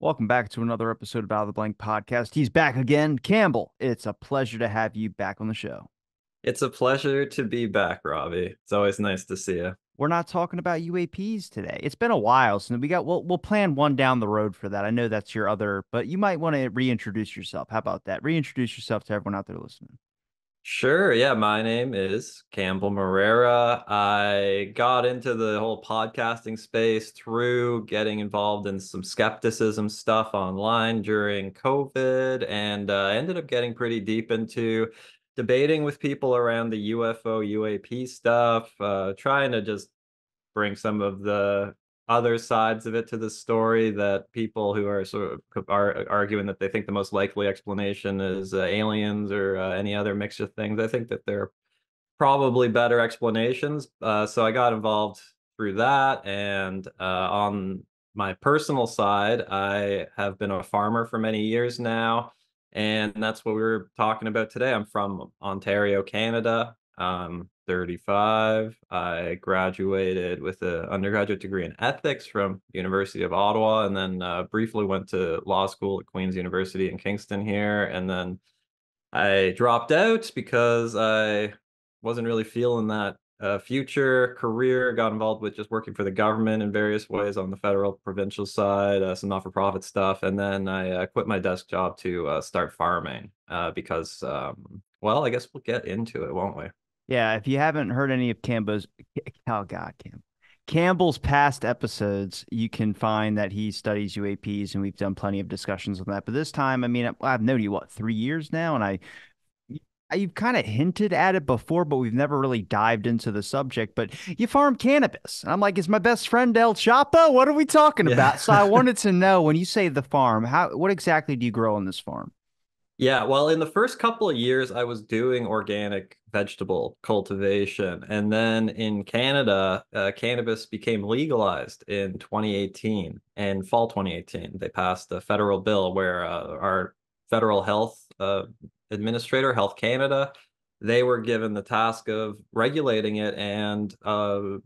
Welcome back to another episode of Out of the Blank podcast. He's back again. Campbell, it's a pleasure to have you back on the show. It's a pleasure to be back, Robbie. It's always nice to see you. We're not talking about UAPs today. It's been a while since we'll plan one down the road for that. I know that's your other, but you might want to reintroduce yourself. How about that? Reintroduce yourself to everyone out there listening. Sure, yeah, my name is Campbell Moreira. I got into the whole podcasting space through getting involved in some skepticism stuff online during COVID, and I ended up getting pretty deep into debating with people around the UFO, UAP stuff, trying to just bring some of the other sides of it to the story that people who are sort of are arguing that they think the most likely explanation is aliens or any other mix of things. I think that there are probably better explanations. So I got involved through that. And on my personal side, I have been a farmer for many years now. And that's what we were talking about today. I'm from Ontario, Canada. 35. I graduated with an undergraduate degree in ethics from University of Ottawa, and then briefly went to law school at Queen's University in Kingston here. And then I dropped out because I wasn't really feeling that future career. Got involved with just working for the government in various ways on the federal, provincial side, some not-for-profit stuff, and then I quit my desk job to start farming because, well, I guess we'll get into it, won't we? Yeah, if you haven't heard any of oh God, Campbell's past episodes, you can find that he studies UAPs, and we've done plenty of discussions on that. But this time, I mean, I've known you what 3 years now, and you've kind of hinted at it before, but we've never really dived into the subject. But you farm cannabis. And I'm like, is my best friend El Chapo? What are we talking Yeah. about? So I wanted to know, when you say the farm, what exactly do you grow on this farm? Yeah, well, in the first couple of years, I was doing organic vegetable cultivation. And then in Canada, cannabis became legalized in 2018. And fall 2018, they passed a federal bill where our federal health administrator, Health Canada, they were given the task of regulating it and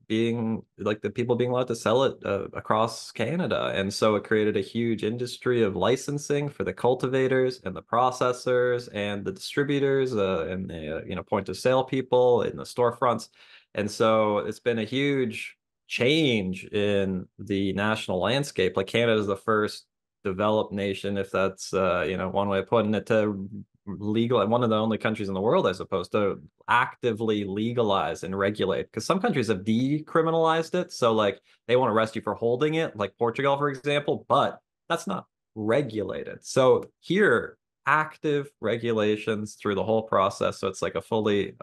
being like the people being allowed to sell it across Canada. And so it created a huge industry of licensing for the cultivators and the processors and the distributors and the point of sale people in the storefronts. And so it's been a huge change in the national landscape. Like Canada is the first developed nation, if that's one way of putting it, to legal and one of the only countries in the world, I suppose, to actively legalize and regulate. Because some countries have decriminalized it, so like they won't arrest you for holding it, like Portugal, for example, but that's not regulated. So here, active regulations through the whole process. So it's like a fully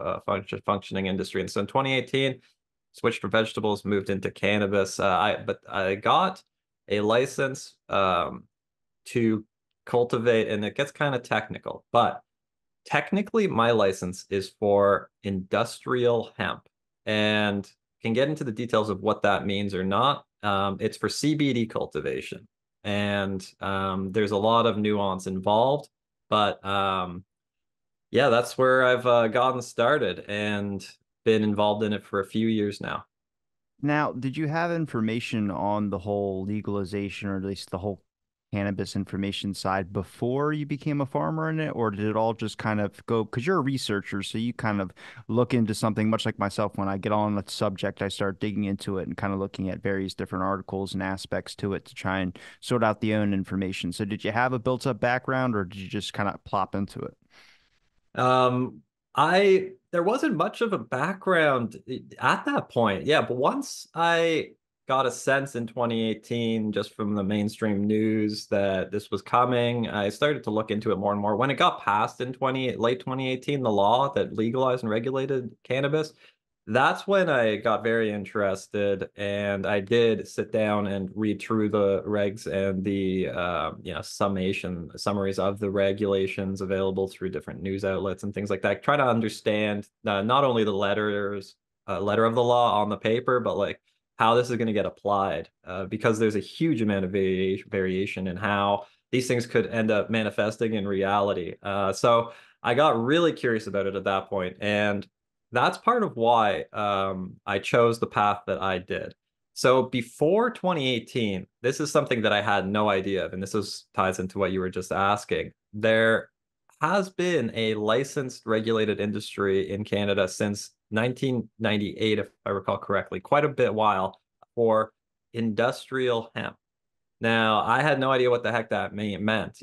functioning industry. And so in 2018, switched from vegetables, moved into cannabis. I got a license to cultivate, and it gets kind of technical, but technically my license is for industrial hemp and can get into the details of what that means or not. It's for CBD cultivation, and there's a lot of nuance involved, but yeah, that's where I've gotten started and been involved in it for a few years now. Now, did you have information on the whole legalization, or at least the whole cannabis information side, before you became a farmer in it, or did it all just kind of go? Because you're a researcher, so you kind of look into something much like myself. When I get on a subject, I start digging into it and kind of looking at various different articles and aspects to it to try and sort out the own information. So, did you have a built-up background, or did you just kind of plop into it? Um, I there wasn't much of a background at that point. Yeah, but once I got a sense in 2018 just from the mainstream news that this was coming, I started to look into it more and more. When it got passed in late 2018, the law that legalized and regulated cannabis, that's when I got very interested, and I did sit down and read through the regs and the summaries of the regulations available through different news outlets and things like that. Try to understand not only the letter of the law on the paper, but like how this is going to get applied, because there's a huge amount of variation in how these things could end up manifesting in reality. So I got really curious about it at that point, and that's part of why I chose the path that I did. So before 2018, this is something that I had no idea of, and ties into what you were just asking. There has been a licensed regulated industry in Canada since 1998, if I recall correctly, quite a bit while for industrial hemp. Now, I had no idea what the heck that meant.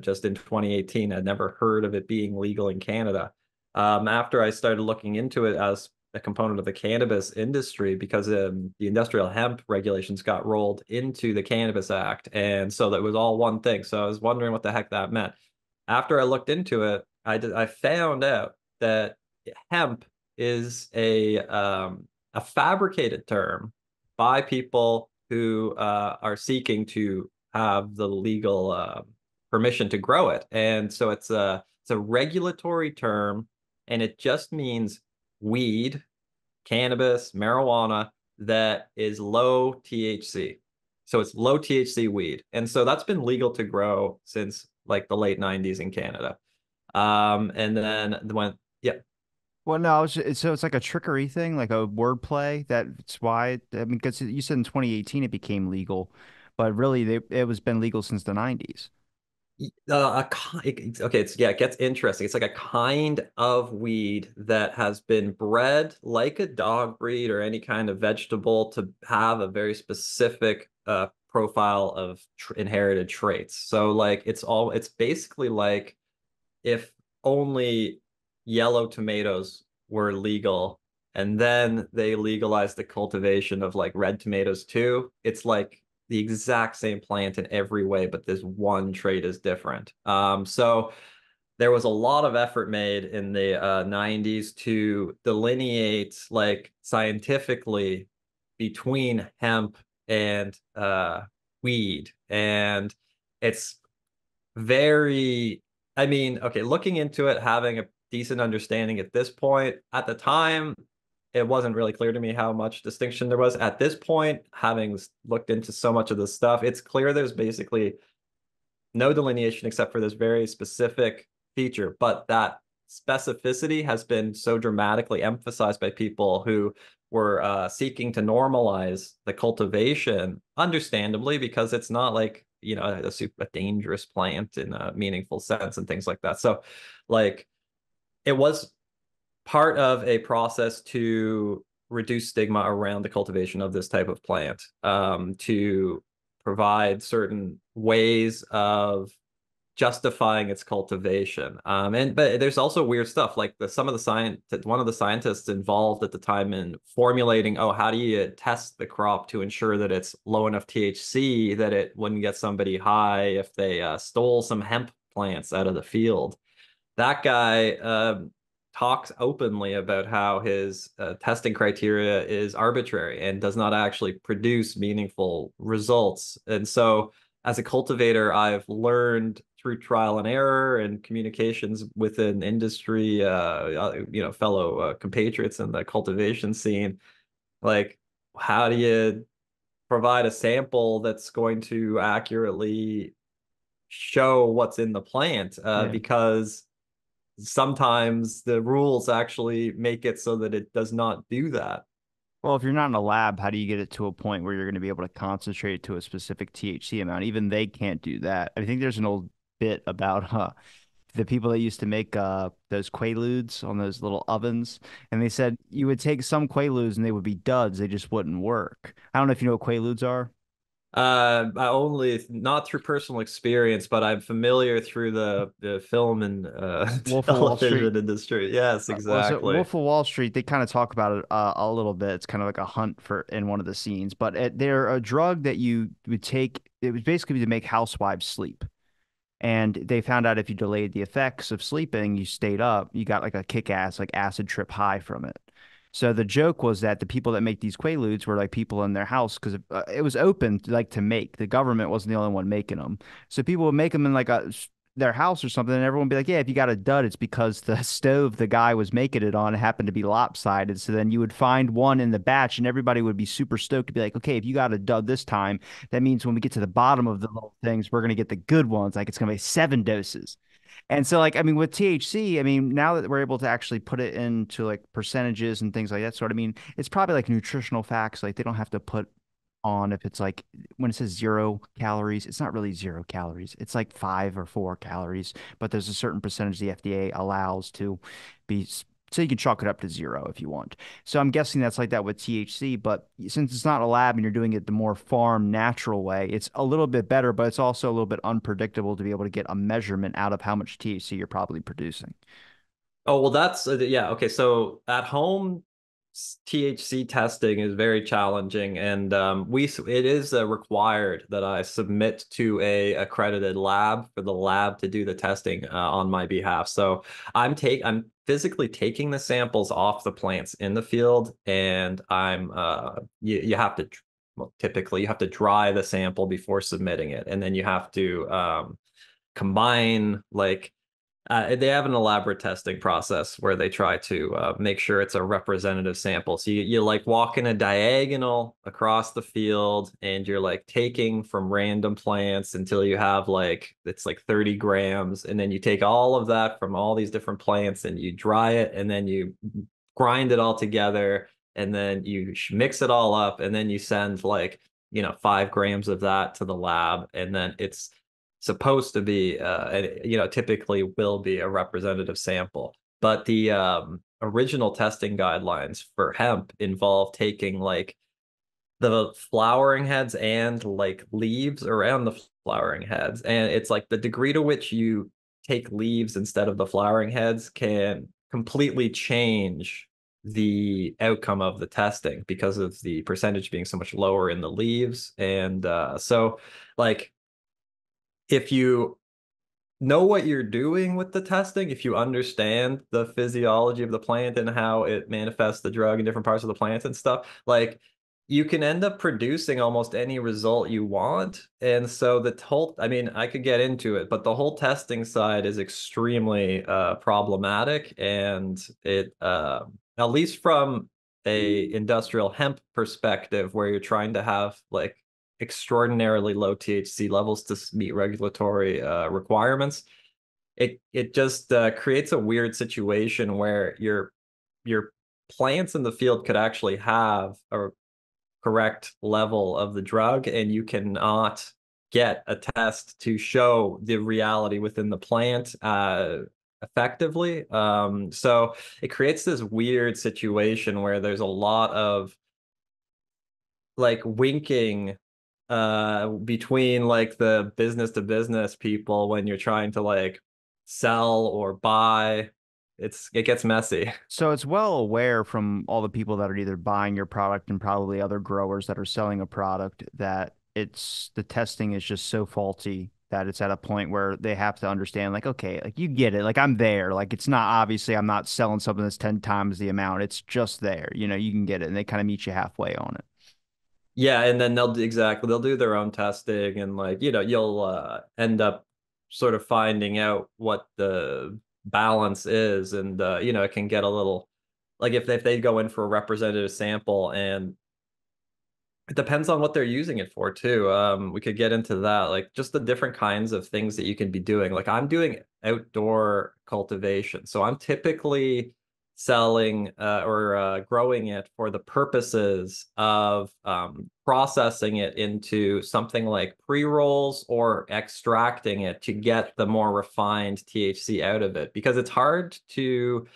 Just in 2018, I'd never heard of it being legal in Canada. After I started looking into it as a component of the cannabis industry, because the industrial hemp regulations got rolled into the Cannabis Act, and so that was all one thing. So I was wondering what the heck that meant. After I looked into it, I found out that hemp is a fabricated term by people who are seeking to have the legal permission to grow it. And so it's a regulatory term, and it just means weed, cannabis, marijuana that is low THC. So it's low THC weed. And so that's been legal to grow since like the late 90s in Canada. And then when, yeah, Well, no, so it's like a trickery thing, like a wordplay. That's why. I mean, because you said in 2018 it became legal, but really it was been legal since the 90s. okay, it gets interesting. It's like a kind of weed that has been bred like a dog breed or any kind of vegetable to have a very specific profile of tr inherited traits. So like it's basically like if only yellow tomatoes were legal and then they legalized the cultivation of like red tomatoes too. It's like the exact same plant in every way, but this one trait is different. So there was a lot of effort made in the 90s to delineate like scientifically between hemp and weed. And it's very, I mean, okay, looking into it, having a decent understanding at this point, at the time, it wasn't really clear to me how much distinction there was. At this point, having looked into so much of this stuff, it's clear there's basically no delineation except for this very specific feature, but that specificity has been so dramatically emphasized by people who were seeking to normalize the cultivation, understandably, because it's not like, a dangerous plant in a meaningful sense and things like that. So, like, it was part of a process to reduce stigma around the cultivation of this type of plant, to provide certain ways of justifying its cultivation. But there's also weird stuff like one of the scientists involved at the time in formulating, oh, how do you test the crop to ensure that it's low enough THC that it wouldn't get somebody high if they stole some hemp plants out of the field. That guy talks openly about how his testing criteria is arbitrary and does not actually produce meaningful results. And so, as a cultivator, I've learned through trial and error and communications within industry, fellow compatriots in the cultivation scene, like how do you provide a sample that's going to accurately show what's in the plant? Yeah. Because sometimes the rules actually make it so that it does not do that. Well, if you're not in a lab, how do you get it to a point where you're going to be able to concentrate to a specific THC amount? Even they can't do that. I think there's an old bit about the people that used to make those Quaaludes on those little ovens, and they said you would take some Quaaludes and they would be duds, they just wouldn't work. I don't know if you know what Quaaludes are. I only not through personal experience, but I'm familiar through the film and Wolf of Wall Street. television industry. Yes, Well, so exactly. Wolf of Wall Street, they kind of talk about it a little bit. It's kind of like a hunt for in one of the scenes, but they're a drug that you would take. It was basically to make housewives sleep. And they found out if you delayed the effects of sleeping, you stayed up, you got like a kick-ass, like acid trip high from it. So the joke was that the people that make these Quaaludes were like people in their house because it was open like to make. The government wasn't the only one making them. So people would make them in like their house or something, and everyone would be like, "Yeah, if you got a dud, it's because the stove the guy was making it on happened to be lopsided." So then you would find one in the batch, and everybody would be super stoked to be like, "Okay, if you got a dud this time, that means when we get to the bottom of the little things, we're gonna get the good ones. Like it's gonna be 7 doses." And so, like, I mean, with THC, I mean, now that we're able to actually put it into like percentages and things like that, sort of, I mean, it's probably like nutritional facts. Like, they don't have to put on if it's like when it says 0 calories, it's not really 0 calories. It's like 5 or 4 calories, but there's a certain percentage the FDA allows to be, so you can chalk it up to 0 if you want. So I'm guessing that's like that with THC, but since it's not a lab and you're doing it the more farm natural way, it's a little bit better, but it's also a little bit unpredictable to be able to get a measurement out of how much THC you're probably producing. Oh, well, that's yeah. Okay, so at home, THC testing is very challenging, and it is required that I submit to a accredited lab for the lab to do the testing on my behalf. So I'm physically taking the samples off the plants in the field, and you have to, well, typically you have to dry the sample before submitting it, and then you have to combine like they have an elaborate testing process where they try to make sure it's a representative sample. So you like walk in a diagonal across the field and you're like taking from random plants until you have like, it's like 30 grams. And then you take all of that from all these different plants and you dry it and then you grind it all together and then you mix it all up and then you send like, 5 grams of that to the lab. And then it's supposed to be, typically will be a representative sample. But the original testing guidelines for hemp involve taking like the flowering heads and like leaves around the flowering heads. And it's like the degree to which you take leaves instead of the flowering heads can completely change the outcome of the testing because of the percentage being so much lower in the leaves. And so, like, if you know what you're doing with the testing, if you understand the physiology of the plant and how it manifests the drug in different parts of the plant and stuff, like you can end up producing almost any result you want. And so I mean, I could get into it, but the whole testing side is extremely problematic. And at least from a industrial hemp perspective, where you're trying to have like extraordinarily low THC levels to meet regulatory requirements, it just creates a weird situation where your plants in the field could actually have a correct level of the drug, and you cannot get a test to show the reality within the plant effectively. So it creates this weird situation where there's a lot of like winking between like the business to business people when you're trying to like sell or buy. It gets messy. So it's well aware from all the people that are either buying your product and probably other growers that are selling a product that it's the testing is just so faulty that it's at a point where they have to understand like, okay, like you get it, like I'm there, like it's not obviously I'm not selling something that's 10 times the amount, it's just there, you can get it, and they kind of meet you halfway on it. Yeah, and then they'll do their own testing and like, you'll end up sort of finding out what the balance is and it can get a little like if they go in for a representative sample, and it depends on what they're using it for too. We could get into that, like just the different kinds of things that you can be doing. Like I'm doing outdoor cultivation, so I'm typically selling or growing it for the purposes of processing it into something like pre-rolls or extracting it to get the more refined THC out of it, because it's hard to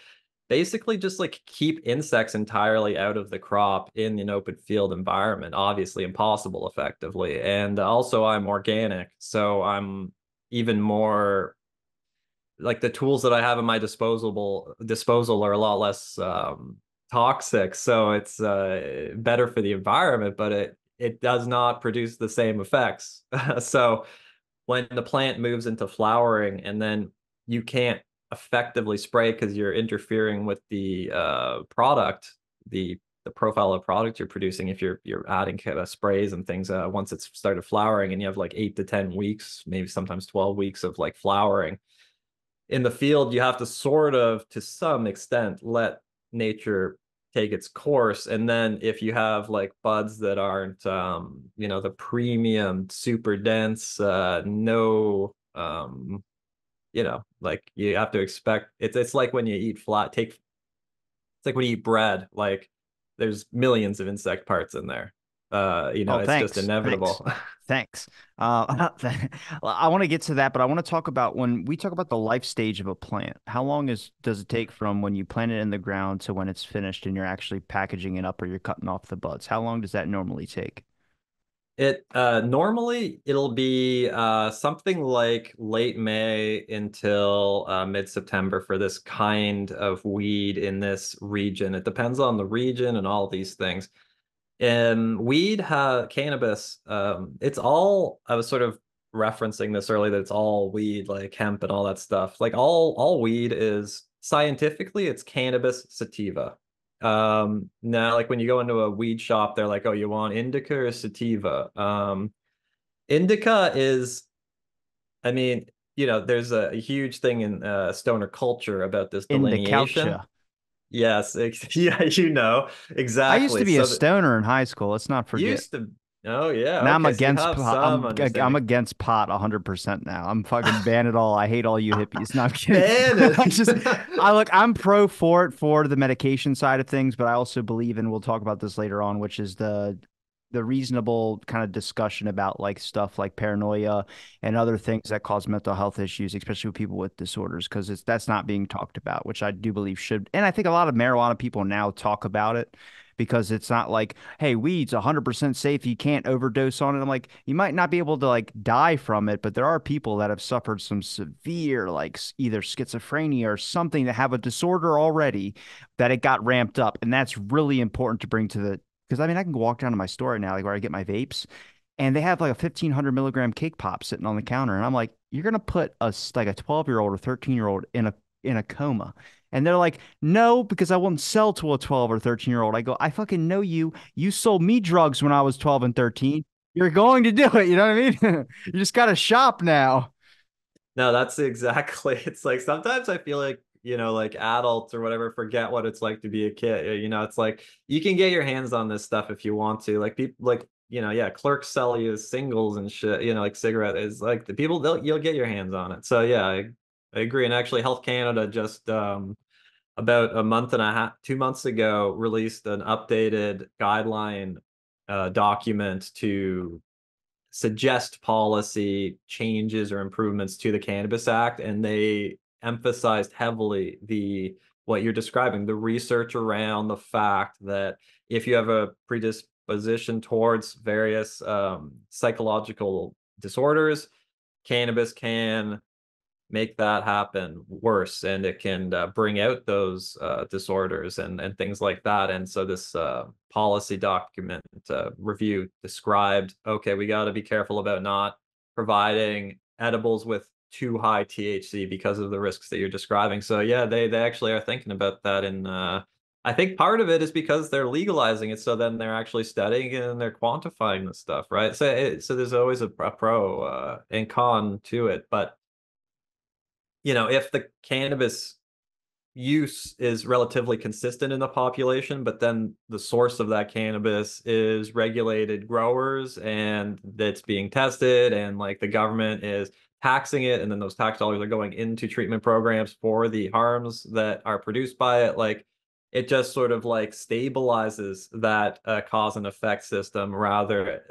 basically just like keep insects entirely out of the crop in an open field environment. Obviously impossible effectively. And also I'm organic, so I'm even more like the tools that I have in my disposal are a lot less toxic. So it's better for the environment, but it does not produce the same effects. So when the plant moves into flowering and then you can't effectively spray because you're interfering with the product, the profile of product you're producing, if you're adding kind of sprays and things once it's started flowering, and you have like 8 to 10 weeks, maybe sometimes 12 weeks of like flowering in the field, you have to sort of to some extent let nature take its course. And then if you have like buds that aren't the premium super dense no like you have to expect it's like when you eat it's like when you eat bread, like there's millions of insect parts in there. Oh, it's just thanks. inevitable. Thanks. I want to get to that, but I want to talk about when we talk about the life stage of a plant. How long does it take from when you plant it in the ground to when it's finished and you're actually packaging it up or you're cutting off the buds? How long does that normally take? It normally it'll be something like late May until mid-September for this kind of weed in this region. It depends on the region and all these things. Cannabis, it's all, I was sort of referencing this earlier, that it's all weed, like hemp and all that stuff. Like all weed is scientifically, it's cannabis sativa. Now, like when you go into a weed shop, they're like, oh, you want indica or sativa? Indica is, I mean, there's a huge thing in stoner culture about this delineation. Indica. Yes, yeah, I used to exactly. be a So that stoner in high school. Let's not forget. used to, oh yeah, Now I'm okay, so you against have pot. some I'm understanding. against pot 100% now. I'm fucking ban it all. I hate all you hippies. No, I'm kidding. Ban I just it. I look, I'm pro for it for the medication side of things, but I also believe, and we'll talk about this later on, which is the reasonable kind of discussion about like stuff like paranoia and other things that cause mental health issues, especially with people with disorders, because that's not being talked about, which I do believe should. And I think a lot of marijuana people now talk about it because it's not like, hey, weed's 100% safe. You can't overdose on it. I'm like, you might not be able to like die from it, but there are people that have suffered some severe, like either schizophrenia or something that have a disorder already that it got ramped up. And that's really important to bring to the, because I mean, I can walk down to my store right now, like where I get my vapes, and they have like a 1,500 milligram cake pop sitting on the counter. And I'm like, you're going to put like a 12-year-old or 13-year-old in a coma. And they're like, no, because I won't sell to a 12 or 13-year-old. I go, I fucking know you. You sold me drugs when I was 12 and 13. You're going to do it. You know what I mean? You just got to shop now. No, that's exactly. It's like sometimes I feel like, like adults or whatever forget what it's like to be a kid. It's like you can get your hands on this stuff if you want to. Like people like, yeah, clerks sell you singles and shit, like cigarette is like the people you'll get your hands on it. So yeah, I agree. And actually Health Canada just about a month and a half, 2 months ago, released an updated guideline document to suggest policy changes or improvements to the Cannabis Act, and they emphasized heavily the what you're describing, the research around the fact that if you have a predisposition towards various psychological disorders, cannabis can make that happen worse, and it can bring out those disorders and things like that. And so this policy document review described, okay, we got to be careful about not providing edibles with too high THC because of the risks that you're describing. So yeah, they actually are thinking about that. And I think part of it is because they're legalizing it, so then they're actually studying it and they're quantifying the stuff, right? So there's always a pro and con to it. But if the cannabis use is relatively consistent in the population, but then the source of that cannabis is regulated growers and that's being tested, and like the government is taxing it, and then those tax dollars are going into treatment programs for the harms that are produced by it. Like it just sort of like stabilizes that cause and effect system rather,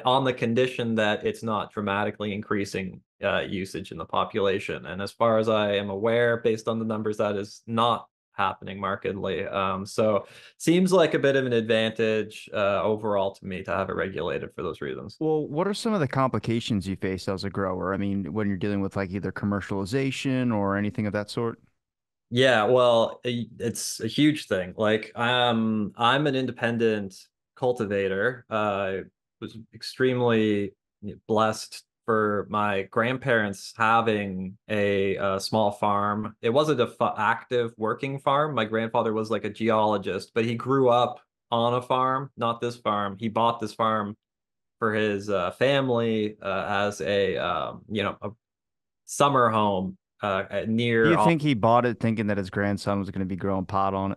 on the condition that it's not dramatically increasing usage in the population. And as far as I am aware, based on the numbers, that is not happening markedly. So seems like a bit of an advantage overall to me to have it regulated for those reasons. Well, what are some of the complications you face as a grower? I mean, when you're dealing with like either commercialization or anything of that sort? Yeah, well, it's a huge thing. Like, I'm an independent cultivator. I was extremely blessed for my grandparents having a small farm. It wasn't a active working farm. My grandfather was like a geologist, but he grew up on a farm, not this farm. He bought this farm for his family as a summer home Do near you think he bought it thinking that his grandson was going to be growing pot on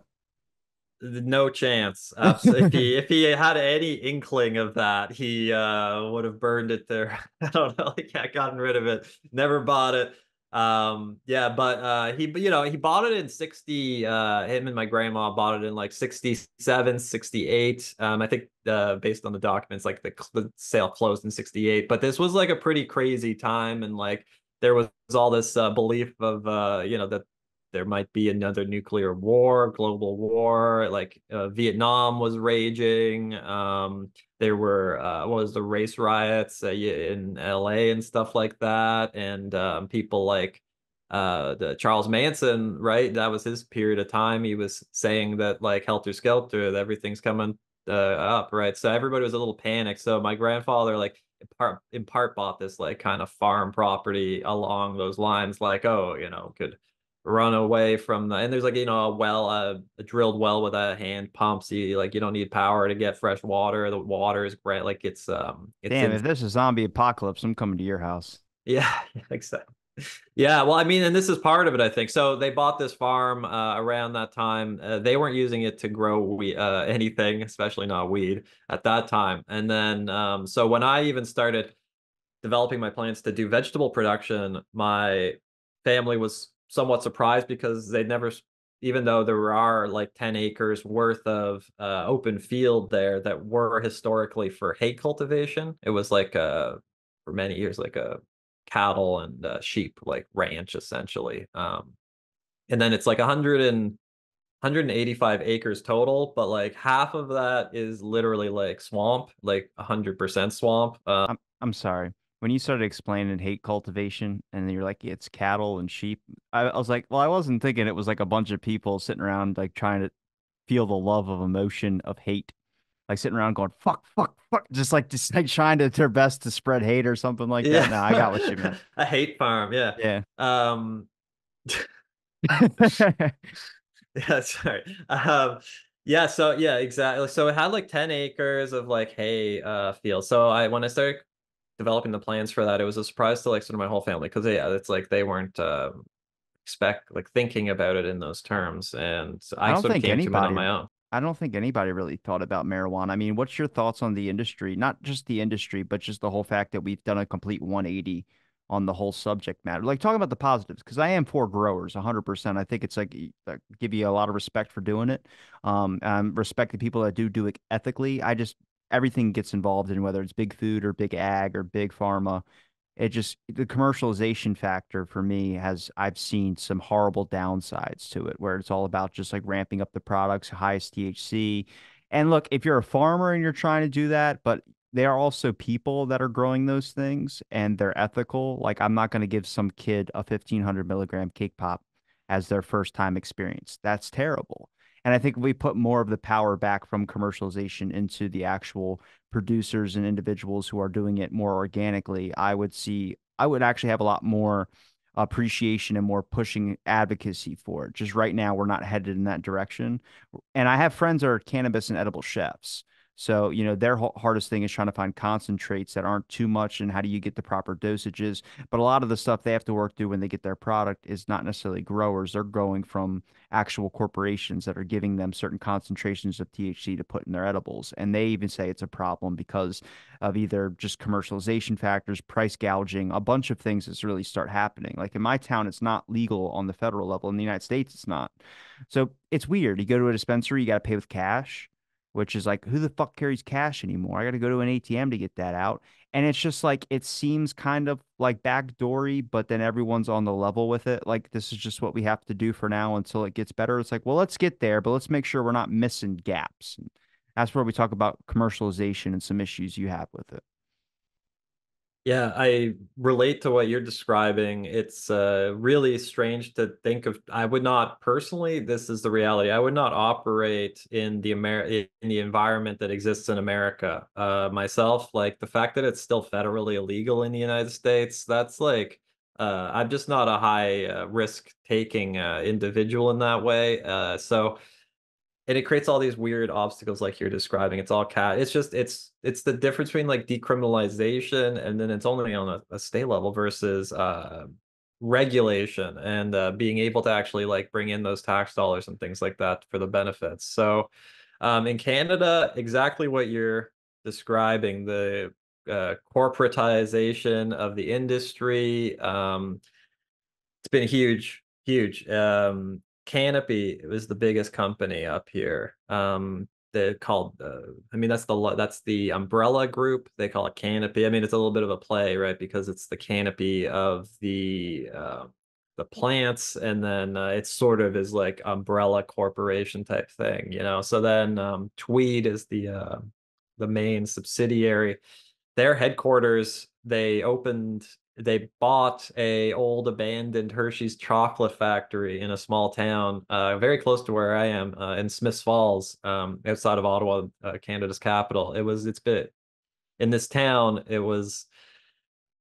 no chance. If it? he had any inkling of that, he would have burned it there. I don't know, like, yeah, gotten rid of it. Never bought it. Yeah, but he bought it in 60, him and my grandma bought it in like 67, 68. I think based on the documents, like the sale closed in 68. But this was like a pretty crazy time, and like there was all this belief of that there might be another nuclear war, global war, like Vietnam was raging. There were what was the race riots in LA and stuff like that, and people like the Charles Manson, right? That was his period of time. He was saying that like helter skelter, that everything's coming up, right? So everybody was a little panicked. So my grandfather like in part bought this like kind of farm property along those lines, like, oh, could run away from the, and there's like a drilled well with a hand pump, so you don't need power to get fresh water. The water is great, like it's Damn, in. if there's a zombie apocalypse, I'm coming to your house. Yeah, exactly. Yeah, well, I mean, and this is part of it, I think. So they bought this farm around that time. They weren't using it to grow anything, especially not weed at that time. And then, so when I even started developing my plans to do vegetable production, my family was somewhat surprised because they'd never, even though there are like 10 acres worth of open field there that were historically for hay cultivation. It was like for many years like a cattle and sheep like ranch essentially. And then it's like 185 acres total, but like half of that is literally like swamp, like 100% swamp. I'm sorry. When you started explaining hate cultivation and you're like, it's cattle and sheep, I was like, well, I wasn't thinking it was like a bunch of people sitting around like trying to feel the love of emotion of hate, like sitting around going, fuck, fuck, fuck, just like trying to their best to spread hate or something like that. Yeah, No, I got what you meant. a hate farm. Yeah. Yeah. Um, yeah, sorry. Yeah, so yeah, exactly. So it had like 10 acres of like hay field. So when I started developing the plans for that, it was a surprise to like sort of my whole family because yeah, it's like they weren't expect like thinking about it in those terms, and so I I don't sort of think came to it on anybody, my own. I don't think anybody really thought about marijuana. I mean, what's your thoughts on the industry? Not just the industry, but just the whole fact that we've done a complete 180 on the whole subject matter. Like talking about the positives, because I am for growers 100%. I think it's like give you a lot of respect for doing it. Respect the people that do it ethically. I just everything gets involved in whether it's big food or big ag or big pharma. It just the commercialization factor for me has I've seen some horrible downsides to it where it's all about just like ramping up the products, highest THC. And look, if you're a farmer and you're trying to do that, but there are also people that are growing those things and they're ethical. Like I'm not going to give some kid a 1500 milligram cake pop as their first time experience. That's terrible. And I think if we put more of the power back from commercialization into the actual producers and individuals who are doing it more organically, I would actually have a lot more appreciation and more pushing advocacy for it. Just right now, we're not headed in that direction. And I have friends that are cannabis and edible chefs. So, their hardest thing is trying to find concentrates that aren't too much and how do you get the proper dosages. But a lot of the stuff they have to work through when they get their product is not necessarily growers. They're growing from actual corporations that are giving them certain concentrations of THC to put in their edibles. And they even say it's a problem because of either just commercialization factors, price gouging, a bunch of things that's really start happening. Like in my town, it's not legal on the federal level. In the United States, it's not. So it's weird. You go to a dispensary, you got to pay with cash, which is like, who the fuck carries cash anymore? I got to go to an ATM to get that out. And it's just like, it seems kind of like backdoory, but then everyone's on the level with it. Like, this is just what we have to do for now until it gets better. It's like, well, let's get there, but let's make sure we're not missing gaps. And that's where we talk about commercialization and some issues you have with it. Yeah, I relate to what you're describing. It's really strange to think of. I would not personally, this is the reality. I would not operate in the environment that exists in America. Myself, like the fact that it's still federally illegal in the United States, that's like I'm just not a high risk taking individual in that way. So and it creates all these weird obstacles like you're describing. It's all cat. It's just it's the difference between like decriminalization and then it's only on a state level versus regulation and being able to actually like bring in those tax dollars and things like that for the benefits. So in Canada, exactly what you're describing, the corporatization of the industry. It's been huge, huge. Canopy was the biggest company up here. They're called, I mean, that's the umbrella group. They call it Canopy. I mean, it's a little bit of a play, right? Because it's the canopy of the plants, and then it sort of is like umbrella corporation type thing, you know. So then Tweed is the main subsidiary. Their headquarters, they bought a old abandoned Hershey's chocolate factory in a small town very close to where I am in Smiths Falls, outside of Ottawa, Canada's capital. It's been in this town. It was,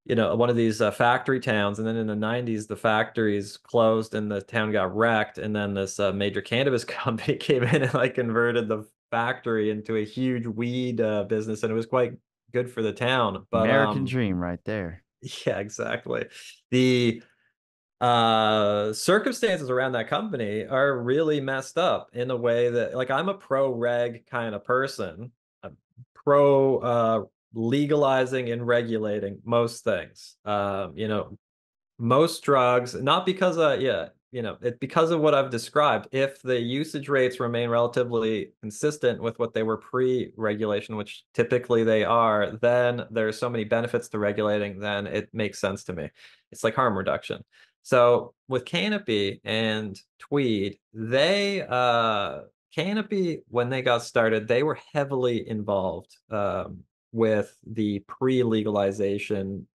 you know, one of these factory towns, and then in the 90s the factories closed and the town got wrecked, and then this major cannabis company came in and like converted the factory into a huge weed business, and it was quite good for the town. But American dream right there. yeah, exactly. The circumstances around that company are really messed up in a way that, like, I'm a pro reg kind of person. I'm pro legalizing and regulating most things. You know, most drugs, not because yeah, you know, it because of what I've described. If the usage rates remain relatively consistent with what they were pre-regulation, which typically they are, then there's so many benefits to regulating, then it makes sense to me. It's like harm reduction. So with Canopy and Tweed, Canopy, when they got started, they were heavily involved with the pre-legalization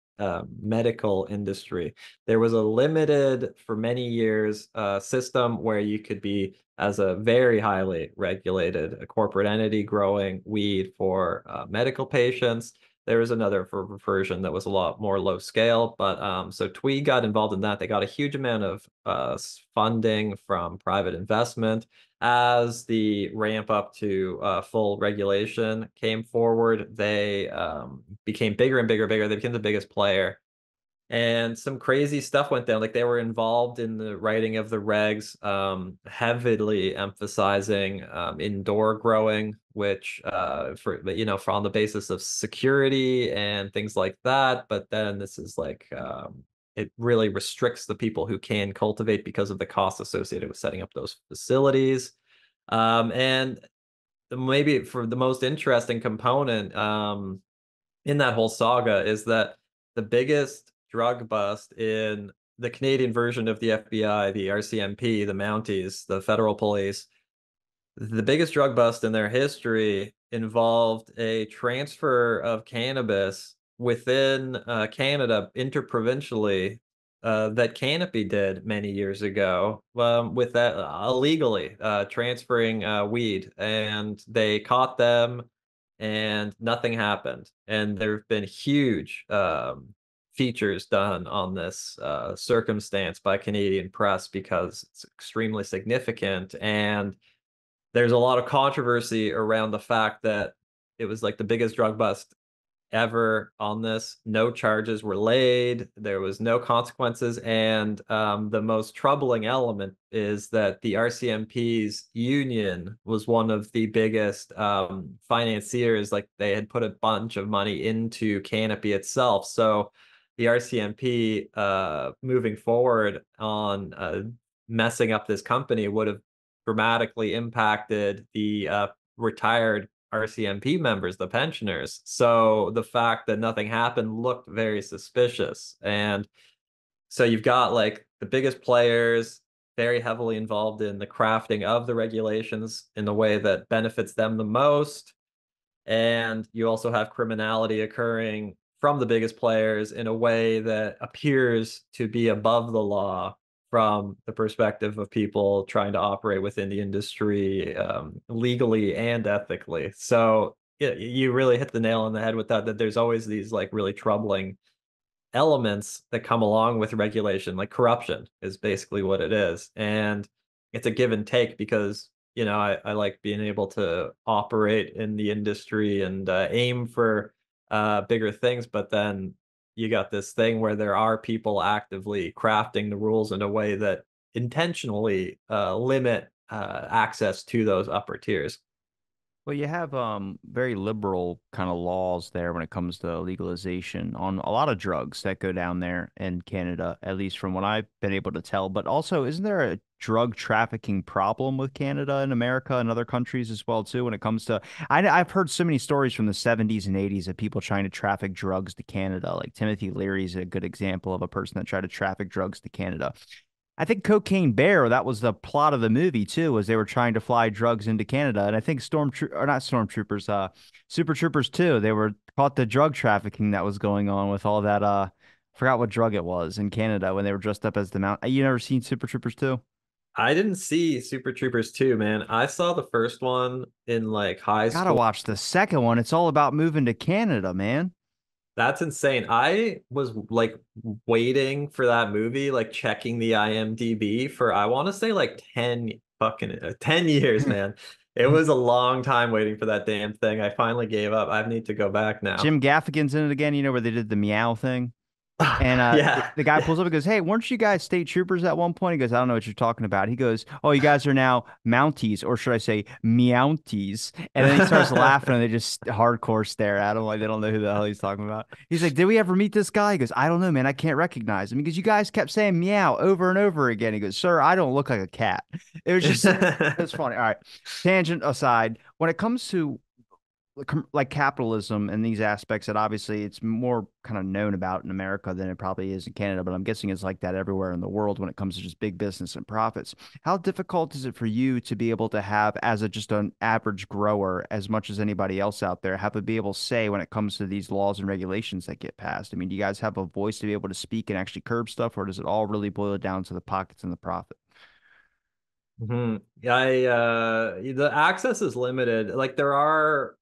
medical industry. There was a limited, for many years, system where you could be, as a very highly regulated a corporate entity, growing weed for medical patients. There was another version that was a lot more low scale, but so Tweed got involved in that. They got a huge amount of funding from private investment. As the ramp up to full regulation came forward, they became bigger and bigger and bigger. They became the biggest player, and some crazy stuff went down. Like, they were involved in the writing of the regs, heavily emphasizing indoor growing, which for, you know, for on the basis of security and things like that. But then this is like it really restricts the people who can cultivate because of the costs associated with setting up those facilities. And maybe for the most interesting component in that whole saga is that the biggest drug bust in the Canadian version of the FBI, the RCMP, the Mounties, the federal police, the biggest drug bust in their history involved a transfer of cannabis within Canada interprovincially, that Canopy did many years ago, with that illegally transferring weed, and they caught them, and nothing happened. And there have been huge features done on this circumstance by Canadian press because it's extremely significant. And there's a lot of controversy around the fact that it was like the biggest drug bust ever on this. No charges were laid, there was no consequences. And the most troubling element is that the RCMP's union was one of the biggest financiers. Like, they had put a bunch of money into Canopy itself. So the RCMP moving forward on messing up this company would have dramatically impacted the retired RCMP members, the pensioners. So the fact that nothing happened looked very suspicious. And so you've got like the biggest players very heavily involved in the crafting of the regulations in the way that benefits them the most. And you also have criminality occurring from the biggest players in a way that appears to be above the law from the perspective of people trying to operate within the industry legally and ethically. So yeah, you really hit the nail on the head with that there's always these like really troubling elements that come along with regulation. Like, corruption is basically what it is. And it's a give and take because, you know, I like being able to operate in the industry and aim for bigger things. But then you got this thing where there are people actively crafting the rules in a way that intentionally limit access to those upper tiers. Well, you have very liberal kind of laws there when it comes to legalization on a lot of drugs that go down there in Canada, at least from what I've been able to tell. But also, isn't there a drug trafficking problem with Canada and America and other countries as well too when it comes to I've heard so many stories from the 70s and 80s of people trying to traffic drugs to Canada. Like Timothy Leary is a good example of a person that tried to traffic drugs to Canada. I think Cocaine Bear, that was the plot of the movie too, was they were trying to fly drugs into Canada. And I think or not Stormtroopers, Super Troopers too. They were caught the drug trafficking that was going on with all that forgot what drug it was in Canada when they were dressed up as the mount. You never seen Super Troopers too? I didn't see Super Troopers 2, man. I saw the first one in like high Gotta school. watch the second one. It's all about moving to Canada, man. That's insane. I was like waiting for that movie, like checking the IMDb for I want to say like 10 years, man. It was a long time waiting for that damn thing. I finally gave up. I need to go back now. Jim Gaffigan's in it again, where they did the meow thing. And Yeah. the guy pulls up and goes, "Hey, weren't you guys state troopers at one point?" He goes, "I don't know what you're talking about." He goes, "Oh, you guys are now Mounties, or should I say Meounties?" And then he starts laughing, and they just hardcore stare at him like they don't know who the hell he's talking about. He's like, "Did we ever meet this guy?" He goes, "I don't know, man. I can't recognize him." Because you guys kept saying meow over and over again. He goes, "Sir, I don't look like a cat." It was just, it's funny. All right, tangent aside, when it comes to like capitalism and these aspects that obviously it's more kind of known about in America than it probably is in Canada, but I'm guessing it's like that everywhere in the world when it comes to just big business and profits. How difficult is it for you to be able to have, as a just an average grower, as much as anybody else out there, have to be able to say when it comes to these laws and regulations that get passed? I mean, do you guys have a voice to be able to speak and actually curb stuff, or does it all really boil down to the pockets and the profit? Hmm. The access is limited. Like there are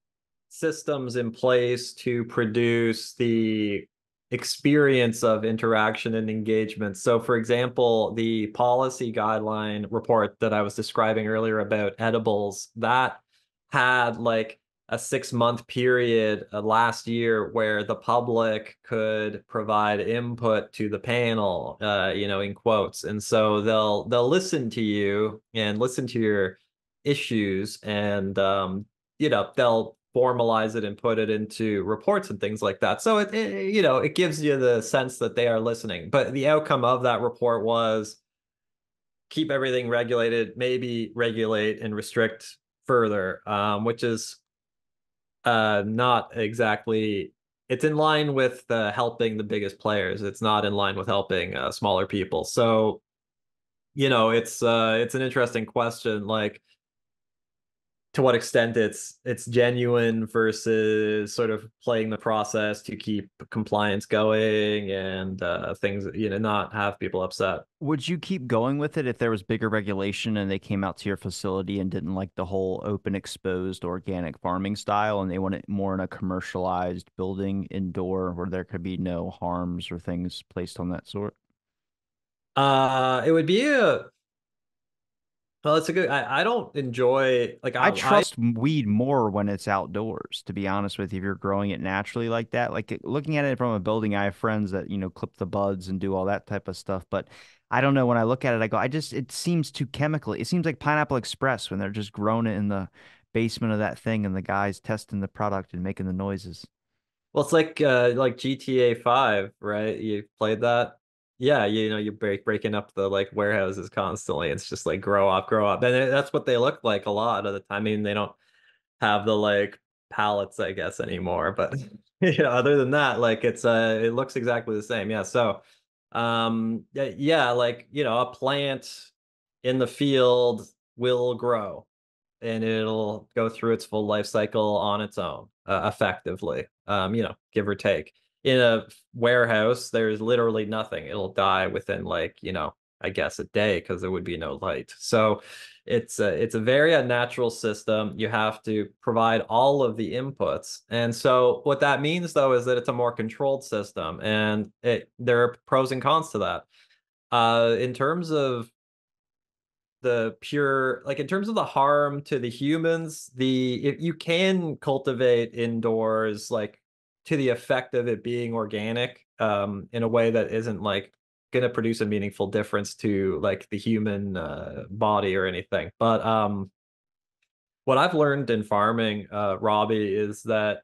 systems in place to produce the experience of interaction and engagement. So, for example, the policy guideline report that I was describing earlier about edibles, that had like a 6 month period last year where the public could provide input to the panel, in quotes. And so they'll listen to you and listen to your issues and they'll formalize it and put it into reports and things like that. So it gives you the sense that they are listening. But the outcome of that report was keep everything regulated, maybe regulate and restrict further, which is not exactly. It's in line with helping the biggest players. It's not in line with helping smaller people. So it's an interesting question. Like to what extent it's genuine versus sort of playing the process to keep compliance going and things, not have people upset. Would you keep going with it if there was bigger regulation and they came out to your facility and didn't like the whole open, exposed, organic farming style and they want it more in a commercialized building indoor where there could be no harms or things placed on that sort? It would be a well, it's a good. I don't enjoy like I I trust weed more when it's outdoors, to be honest with you, if you're growing it naturally like that. Looking at it from a building, I have friends that, clip the buds and do all that type of stuff. But I don't know. When I look at it, I go, it seems too chemically. It seems like Pineapple Express when they're just growing it in the basement of that thing and the guys testing the product and making the noises. Well, it's like GTA 5, right? You played that? Yeah, you're breaking up the like warehouses constantly. It's just like grow up, grow up. And that's what they look like a lot of the time. I mean, they don't have the like pallets, I guess, anymore. But other than that, like it looks exactly the same. Yeah. So yeah, like a plant in the field will grow and it'll go through its full life cycle on its own, effectively, give or take. In a warehouse, there's literally nothing. It'll die within like, I guess a day because there would be no light. So it's a very unnatural system. You have to provide all of the inputs. And so what that means though is that it's a more controlled system and there are pros and cons to that. In terms of the pure like in terms of the harm to the humans, the if you can cultivate indoors like to the effect of it being organic in a way that isn't like going to produce a meaningful difference to like the human body or anything. But what I've learned in farming, Robbie, is that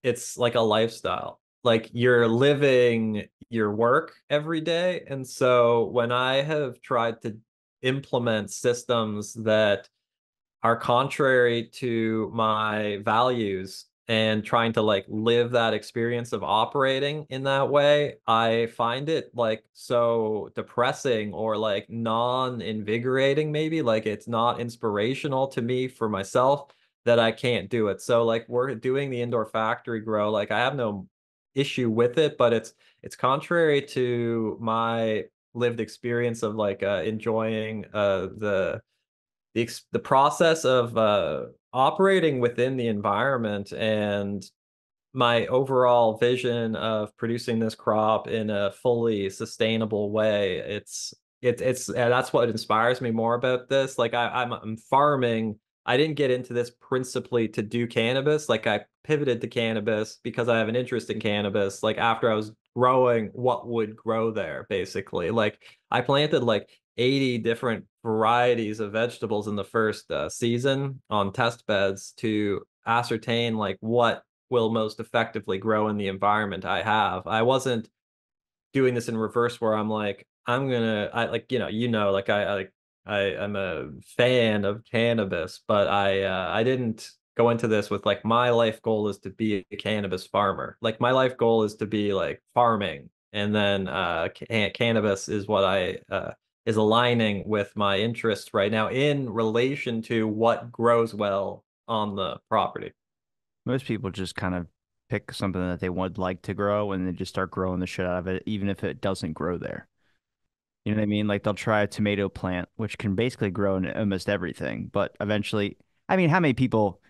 it's like a lifestyle. Like you're living your work every day. And so when I have tried to implement systems that are contrary to my values and trying to like live that experience of operating in that way, I find it like so depressing or like non-invigorating, maybe like it's not inspirational to me for myself that I can't do it. So like we're doing the indoor factory grow, like I have no issue with it, but it's contrary to my lived experience of like enjoying the process of operating within the environment and my overall vision of producing this crop in a fully sustainable way. It's that's what inspires me more about this. Like I'm farming. I didn't get into this principally to do cannabis. Like I pivoted to cannabis because I have an interest in cannabis. Like after I was growing what would grow there, basically. Like I planted like 80 different varieties of vegetables in the first season on test beds to ascertain like what will most effectively grow in the environment I have. I wasn't doing this in reverse where I'm like, I like, like I'm a fan of cannabis, but I didn't go into this with like my life goal is to be a cannabis farmer. Like my life goal is to be like farming. And then cannabis is what I is aligning with my interests right now in relation to what grows well on the property. Most people just kind of pick something that they would like to grow and then just start growing the shit out of it, even if it doesn't grow there. You know what I mean? Like they'll try a tomato plant, which can basically grow in almost everything, but eventually, I mean, how many people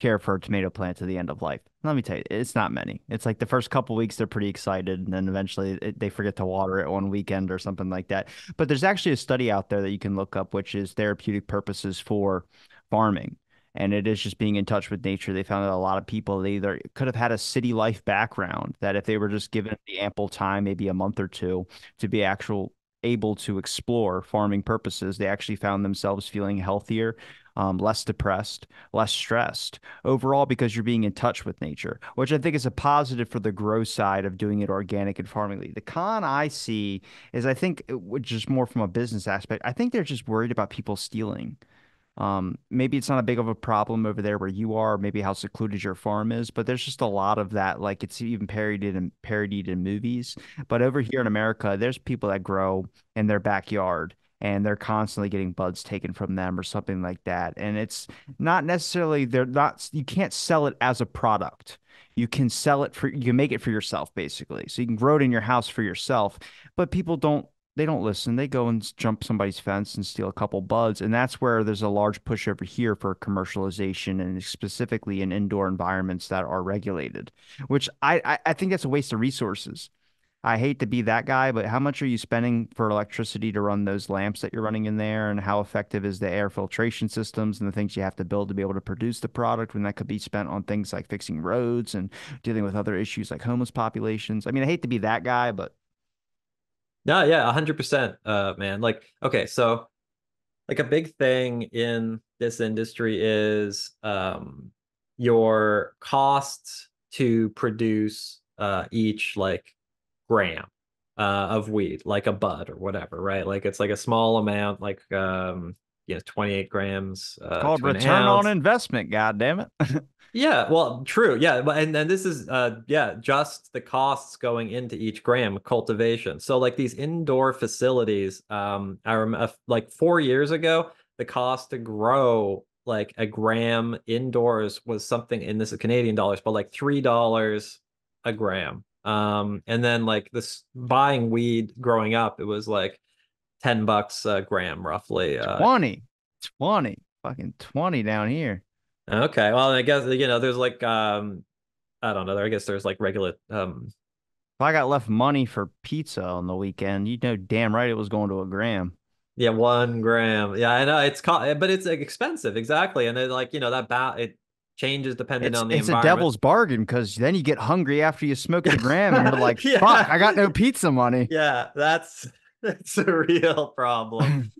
care for a tomato plant to the end of life? Let me tell you, it's not many. It's like the first couple weeks they're pretty excited, and then eventually they forget to water it one weekend or something like that. But there's actually a study out there that you can look up, which is therapeutic purposes for farming. And it is just being in touch with nature. They found that a lot of people, they either could have had a city life background, that if they were just given the ample time, maybe a month or two, to be actual able to explore farming purposes, they actually found themselves feeling healthier, less depressed, less stressed overall because you're being in touch with nature, which I think is a positive for the grow side of doing it organic and farmingly. The con I see is I think, which is more from a business aspect, I think they're just worried about people stealing. Maybe it's not a big of a problem over there where you are, maybe how secluded your farm is, but there's just a lot of that. Like it's even parodied in movies. But over here in America, there's people that grow in their backyard and they're constantly getting buds taken from them or something like that. And it's not necessarily, they're not, you can't sell it as a product. You can sell it for, you can make it for yourself, basically. So you can grow it in your house for yourself, but people don't, they don't listen. They go and jump somebody's fence and steal a couple buds. And that's where there's a large push over here for commercialization and specifically in indoor environments that are regulated, which I think that's a waste of resources. I hate to be that guy, but how much are you spending for electricity to run those lamps that you're running in there? And how effective is the air filtration systems and the things you have to build to be able to produce the product when that could be spent on things like fixing roads and dealing with other issues like homeless populations? I mean, I hate to be that guy, but No, yeah, 100%, man. Like, okay, so like a big thing in this industry is your costs to produce each like gram of weed, like a bud or whatever, right? Like it's like a small amount, like 28 grams it's called to an return on ounce. investment, God damn it. Yeah, well, true. Yeah, but and then this is yeah, just the costs going into each gram of cultivation. So like these indoor facilities, I remember like 4 years ago, the cost to grow like a gram indoors was something, and this is Canadian dollars, but like $3 a gram. And then like this buying weed growing up, it was like $10 a gram roughly. 20, 20, fucking 20 down here. Okay, well, I guess there's like I don't know. I guess there's like regular If I got left money for pizza on the weekend, you know damn right it was going to a gram. yeah, 1 gram. Yeah, I know it's but it's like, expensive, exactly. And then like, that it changes depending It's on the it's a environment. devil's bargain because then you get hungry after you smoke the gram and you're like, fuck, Yeah. I got no pizza money. Yeah, that's that's a real problem.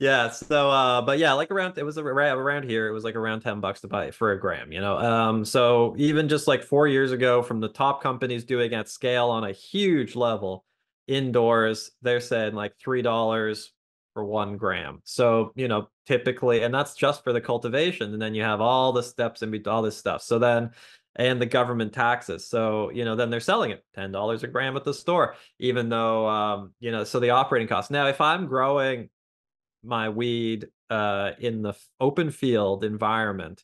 Yeah, so but yeah, like around it was around here, it was like around $10 to buy it for a gram, you know. So even just like 4 years ago, from the top companies doing at scale on a huge level indoors, they're saying like $3 for 1 gram. So, you know, typically, and that's just for the cultivation, and then you have all the steps and all this stuff. So then, and the government taxes. So, you know, then they're selling it $10 a gram at the store, even though you know, so the operating costs. Now, if I'm growing my weed in the open field environment.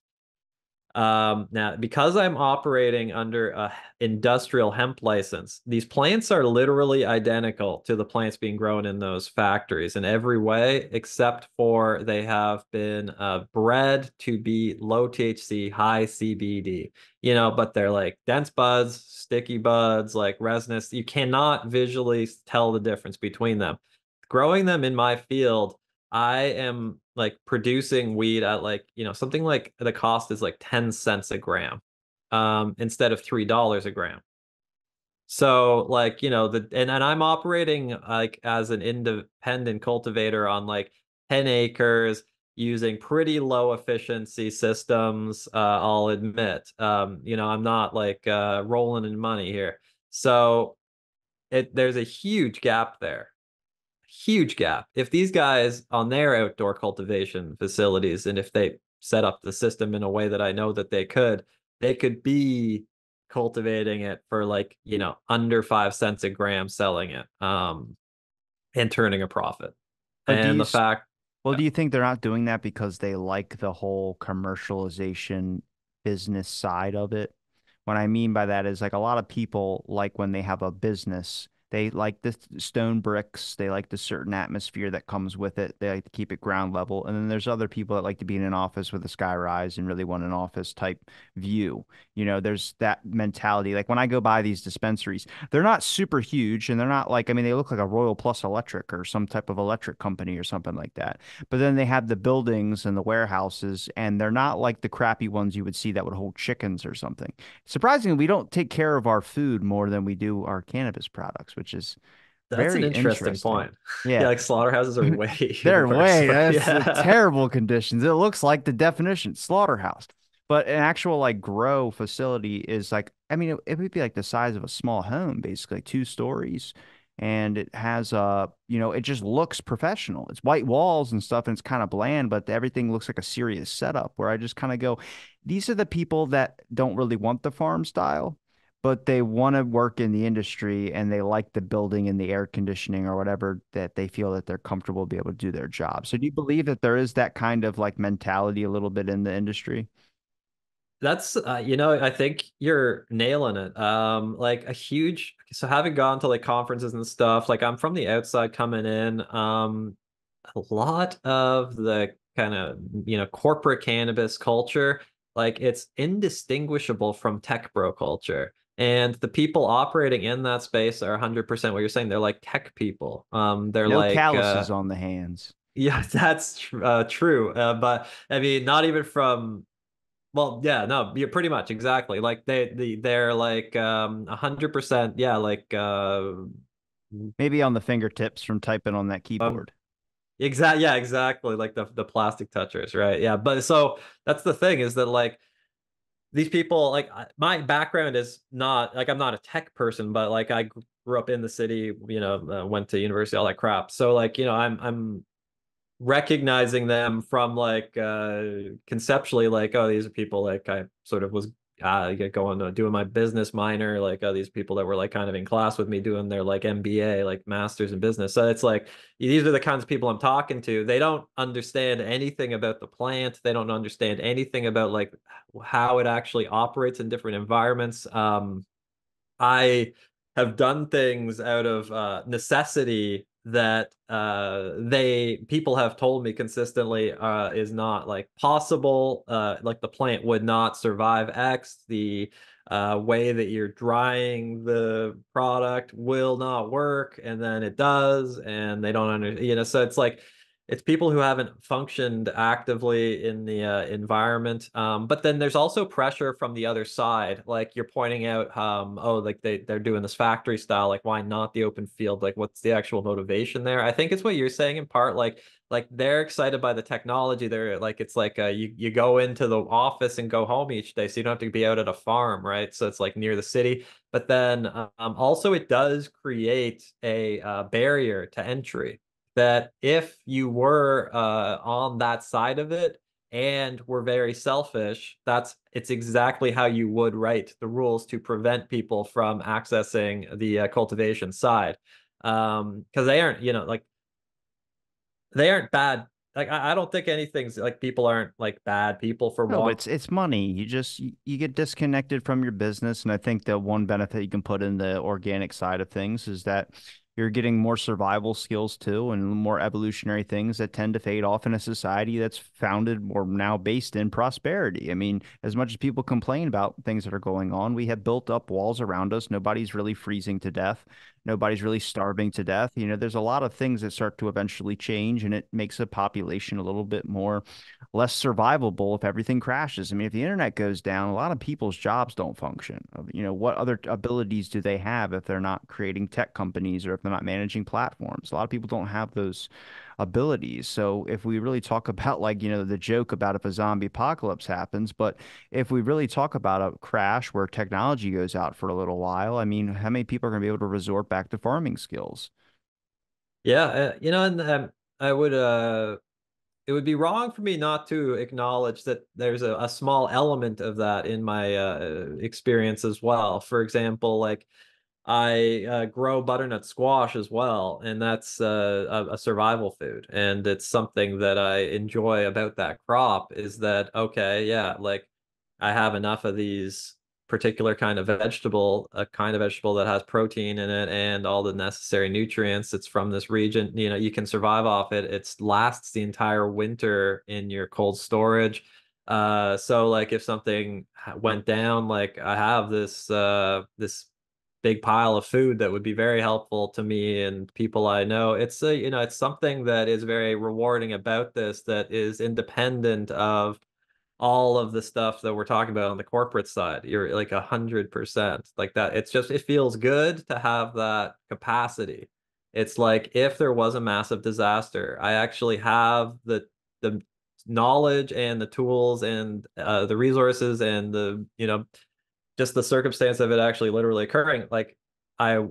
Now, because I'm operating under a industrial hemp license, these plants are literally identical to the plants being grown in those factories in every way, except for they have been bred to be low THC, high CBD. You know, but they're like dense buds, sticky buds, like resinous. You cannot visually tell the difference between them. Growing them in my field, I am like producing weed at like, you know, something like the cost is like 10 cents a gram, instead of $3 a gram. So like, you know, and I'm operating like as an independent cultivator on like 10 acres using pretty low efficiency systems, I'll admit. You know, I'm not like rolling in money here. So there's a huge gap there, huge gap. If these guys on their outdoor cultivation facilities, and if they set up the system in a way that I know that they could be cultivating it for like, you know, under 5 cents a gram, selling it, and turning a profit. But do And you the fact, Well, yeah, do you think they're not doing that because they like the whole commercialization business side of it? What I mean by that is like a lot of people like when they have a business, they like the stone bricks, they like the certain atmosphere that comes with it. They like to keep it ground level. And then there's other people that like to be in an office with a sky rise and really want an office type view. You know, there's that mentality. Like when I go by these dispensaries, they're not super huge and they're not like, I mean, they look like a Royal Plus Electric or some type of electric company or something like that. But then they have the buildings and the warehouses, and they're not like the crappy ones you would see that would hold chickens or something. Surprisingly, we don't take care of our food more than we do our cannabis products, which is that's an very interesting interesting. point. Yeah. Yeah, like slaughterhouses are way They're worse. way, But that's yeah. terrible conditions. It looks like the definition, slaughterhouse. But an actual like grow facility is like, I mean, it would be like the size of a small home, basically, 2 stories. And it has you know, it just looks professional. It's white walls and stuff, and it's kind of bland, but everything looks like a serious setup where I just kind of go, these are the people that don't really want the farm style, but they want to work in the industry and they like the building and the air conditioning or whatever that they feel that they're comfortable to be able to do their job. So do you believe that there is that kind of like mentality a little bit in the industry? That's you know, I think you're nailing it. Like a huge, so having gone to like conferences and stuff, like I'm from the outside coming in. A lot of the kind of, you know, corporate cannabis culture, like it's indistinguishable from tech bro culture. And the people operating in that space are 100% what you're saying. They're like tech people. They're No like calluses on the hands. yeah, that's true. But I mean, not even from, well, yeah, no, you're pretty much exactly like they're like 100%, yeah, like Maybe on the fingertips from typing on that um keyboard. yeah, exactly, like the plastic touchers, right? Yeah, but so that's the thing, is that like these people, like my background is not like, I'm not a tech person, but like I grew up in the city, you know, went to university, all that crap. So like, you know, I'm recognizing them from like conceptually, like, oh, these are people like I sort of was going to doing my business minor, like, oh, these people that were like kind of in class with me doing their like MBA, like masters in business. So it's like these are the kinds of people I'm talking to. They don't understand anything about the plant. They don't understand anything about like how it actually operates in different environments. I have done things out of necessity that they people have told me consistently is not like possible. Like the plant would not survive X. The way that you're drying the product will not work, and then it does, and they don't understand. You know, so it's like it's people who haven't functioned actively in the environment. But then there's also pressure from the other side. Like you're pointing out, oh, like they're doing this factory style. Like why not the open field? Like what's the actual motivation there? I think it's what you're saying in part. Like they're excited by the technology. They're like it's like you go into the office and go home each day, so you don't have to be out at a farm, right? So it's like near the city. But then also it does create a barrier to entry that if you were on that side of it and were very selfish, it's exactly how you would write the rules to prevent people from accessing the cultivation side. Because they aren't, like they aren't bad. Like I don't think anything's like people aren't like bad people for No, but one. it's money. You get disconnected from your business, and I think the one benefit you can put in the organic side of things is that you're getting more survival skills too, and more evolutionary things that tend to fade off in a society that's founded or now based in prosperity. I mean, as much as people complain about things that are going on, we have built up walls around us. Nobody's really freezing to death. Nobody's really starving to death. There's a lot of things that start to eventually change, and it makes a population a little bit more less survivable if everything crashes. I mean, if the internet goes down, a lot of people's jobs don't function. What other abilities do they have if they're not creating tech companies or if they're not managing platforms? A lot of people don't have those abilities. So if we really talk about like, the joke about if a zombie apocalypse happens, but if we really talk about a crash where technology goes out for a little while, I mean, how many people are going to be able to resort back to farming skills? Yeah, and I would it would be wrong for me not to acknowledge that there's a small element of that in my experience as well. For example, like I grow butternut squash as well, and that's a survival food. And it's something that I enjoy about that crop is that, okay, yeah, like I have enough of these particular kind of vegetable, a kind of vegetable that has protein in it and all the necessary nutrients. It's from this region. You can survive off it. It lasts the entire winter in your cold storage. So like if something went down, like I have this big pile of food that would be very helpful to me and people I know. It's something that is very rewarding about this that is independent of all of the stuff that we're talking about on the corporate side. You're like 100% like that. It feels good to have that capacity. It's like if there was a massive disaster, I actually have the knowledge and the tools and the resources and the just the circumstance of it actually literally occurring. Like I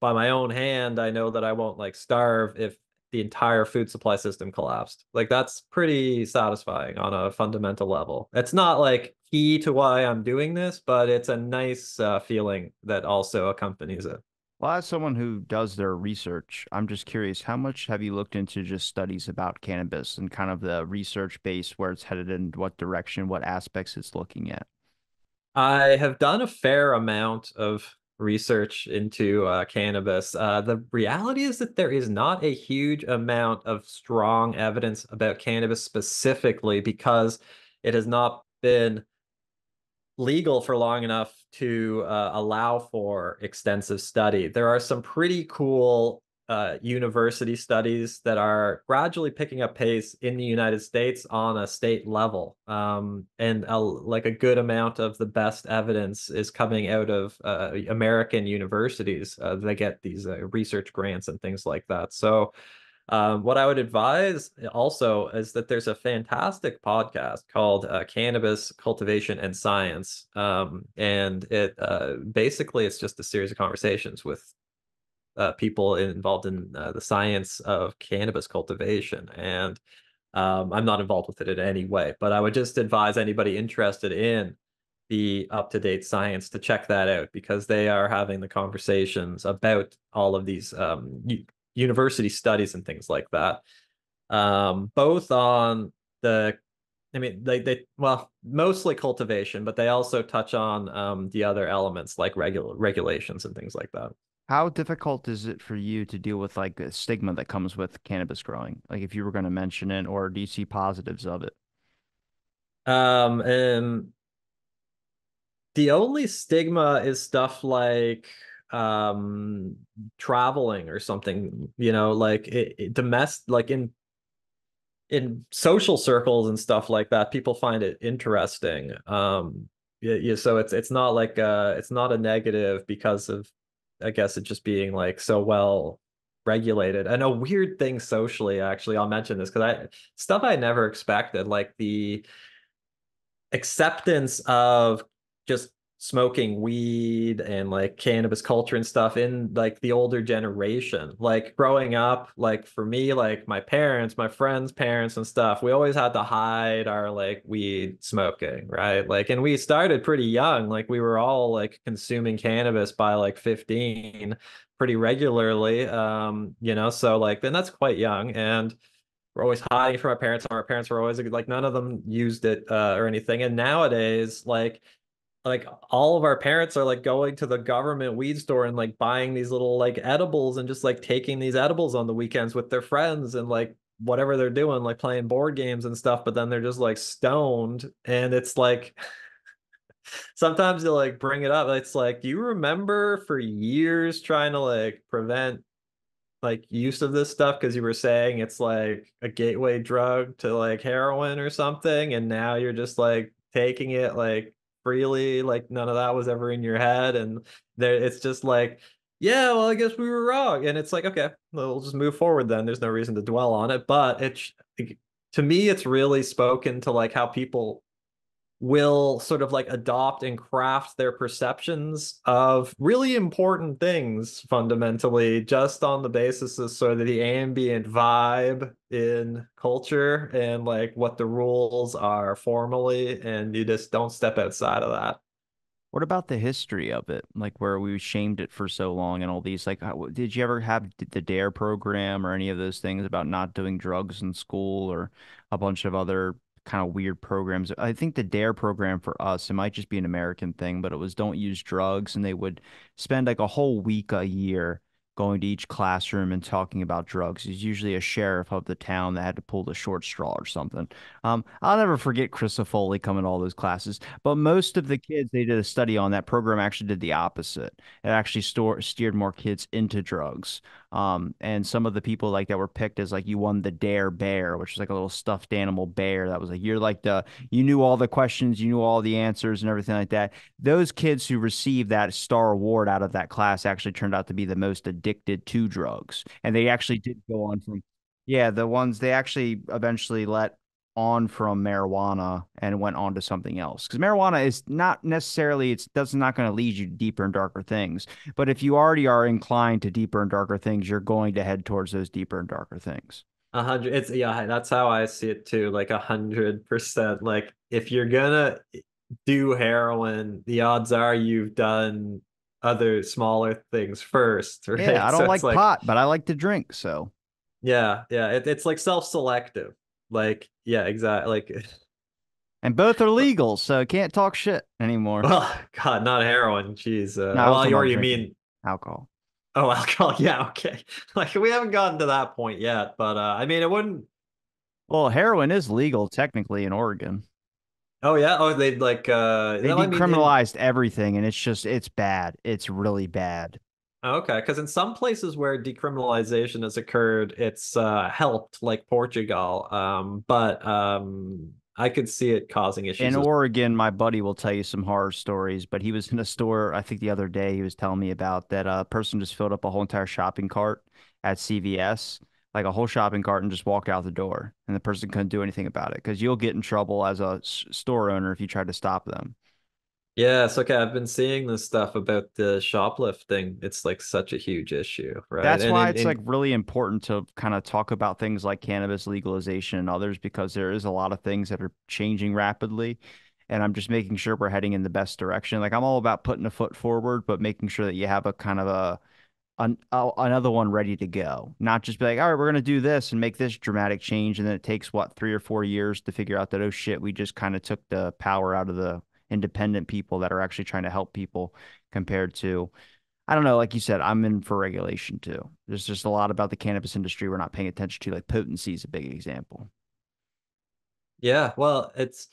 by my own hand, I know that I won't like starve if the entire food supply system collapsed. Like that's pretty satisfying on a fundamental level. It's not like key to why I'm doing this, but it's a nice feeling that also accompanies it. Well, as someone who does their research, I'm just curious, how much have you looked into just studies about cannabis and kind of the research base where it's headed in what direction, what aspects it's looking at? I have done a fair amount of research into cannabis. The reality is that there is not a huge amount of strong evidence about cannabis specifically because it has not been legal for long enough to allow for extensive study. There are some pretty cool university studies that are gradually picking up pace in the United States on a state level. And like a good amount of the best evidence is coming out of American universities. They get these research grants and things like that. So what I would advise also is that there's a fantastic podcast called Cannabis Cultivation and Science. And it basically it's just a series of conversations with people involved in the science of cannabis cultivation. And I'm not involved with it in any way, but I would just advise anybody interested in the up-to-date science to check that out because they are having the conversations about all of these university studies and things like that. Both on the, I mean, they well, mostly cultivation, but they also touch on the other elements like regulations and things like that. How difficult is it for you to deal with like the stigma that comes with cannabis growing? Like if you were going to mention it, or do you see positives of it? And the only stigma is stuff like um traveling or something, like domestic, like in in social circles and stuff like that, people find it interesting. Yeah, yeah, so it's not like it's not a negative because of, I guess, it just being like so well regulated. And a weird thing socially, actually, I'll mention this because I stuff I never expected, like the acceptance of just smoking weed and like cannabis culture and stuff in like the older generation. Like growing up, like for me, like my parents, my friends' parents and stuff, we always had to hide our like weed smoking, right? Like, and we started pretty young. Like we were all like consuming cannabis by like 15 pretty regularly. So like then that's quite young. And we're always hiding from our parents. Our parents were always like none of them used it or anything. And nowadays, like all of our parents are like going to the government weed store and like buying these little like edibles and just like taking these edibles on the weekends with their friends and like whatever they're doing, like playing board games and stuff. But then they're just like stoned, and it's like sometimes you like bring it up. It's like, do you remember for years trying to like prevent like use of this stuff because you were saying it's like a gateway drug to like heroin or something, and now you're just like taking it like freely, like none of that was ever in your head, and there it's just like, yeah, well, I guess we were wrong, and it's like, okay, well, we'll just move forward then. There's no reason to dwell on it, but it's to me, it's really spoken to like how people will sort of like adopt and craft their perceptions of really important things fundamentally just on the basis of sort of the ambient vibe in culture and like what the rules are formally, and you just don't step outside of that. What about the history of it? Like where we shamed it for so long and all these, like, did you ever have the DARE program or any of those things about not doing drugs in school or a bunch of other kind of weird programs? I think the DARE program for us, it might just be an American thing, but it was don't use drugs. And they would spend like a whole week a year going to each classroom and talking about drugs. He's usually a sheriff of the town that had to pull the short straw or something. I'll never forget Chris Foley coming to all those classes. But most of the kids they did a study on that program actually did the opposite. It actually steered more kids into drugs. And some of the people like that were picked as like you won the Dare Bear, which is like a little stuffed animal bear that was like you're like you knew all the questions, you knew all the answers and everything like that. Those kids who received that star award out of that class actually turned out to be the most addicted to drugs. And they actually did go on from, yeah, the ones they actually eventually let on from marijuana and went on to something else. Because marijuana is not necessarily, it's that's not going to lead you to deeper and darker things. But if you already are inclined to deeper and darker things, you're going to head towards those deeper and darker things. 100, it's yeah, that's how I see it too, like 100%. Like if you're gonna do heroin, the odds are you've done other smaller things first, Yeah, right? I So don't it's like like, pot, but I like to drink. So, yeah, yeah, it's like self-selective. Like, yeah, exactly. Like, and both are legal, so can't talk shit anymore. well, God, not heroin. Jeez. No, I was Well, talking or about you drinking mean, alcohol. oh, alcohol? Yeah, okay. Like we haven't gotten to that point yet, but I mean, it wouldn't. Well, heroin is legal technically in Oregon. Oh yeah. Oh, they'd like. They I mean, in decriminalized everything, and it's bad. It's really bad. okay, because in some places where decriminalization has occurred, it's helped, like Portugal. But I could see it causing In issues as Oregon, my buddy will tell you some horror stories, but he was in a store, I think the other day, he was telling me about that a person just filled up a whole entire shopping cart at CVS, like a whole shopping cart, and just walked out the door. And the person couldn't do anything about it because you'll get in trouble as a store owner if you try to stop them. Yes, okay. I've been seeing this stuff about the shoplifting. It's like such a huge issue, right? That's And why in it's like really important to kind of talk about things like cannabis legalization and others because there is a lot of things that are changing rapidly. And I'm just making sure we're heading in the best direction. Like I'm all about putting a foot forward, but making sure that you have a kind of another one ready to go. Not just be like, all right, we're gonna do this and make this dramatic change, and then it takes what 3 or 4 years to figure out that oh shit, we just kind of took the power out of the independent people that are actually trying to help people compared to I don't know, like you said, I'm in for regulation too. There's just a lot about the cannabis industry we're not paying attention to, like potency is a big example. yeah, well, it's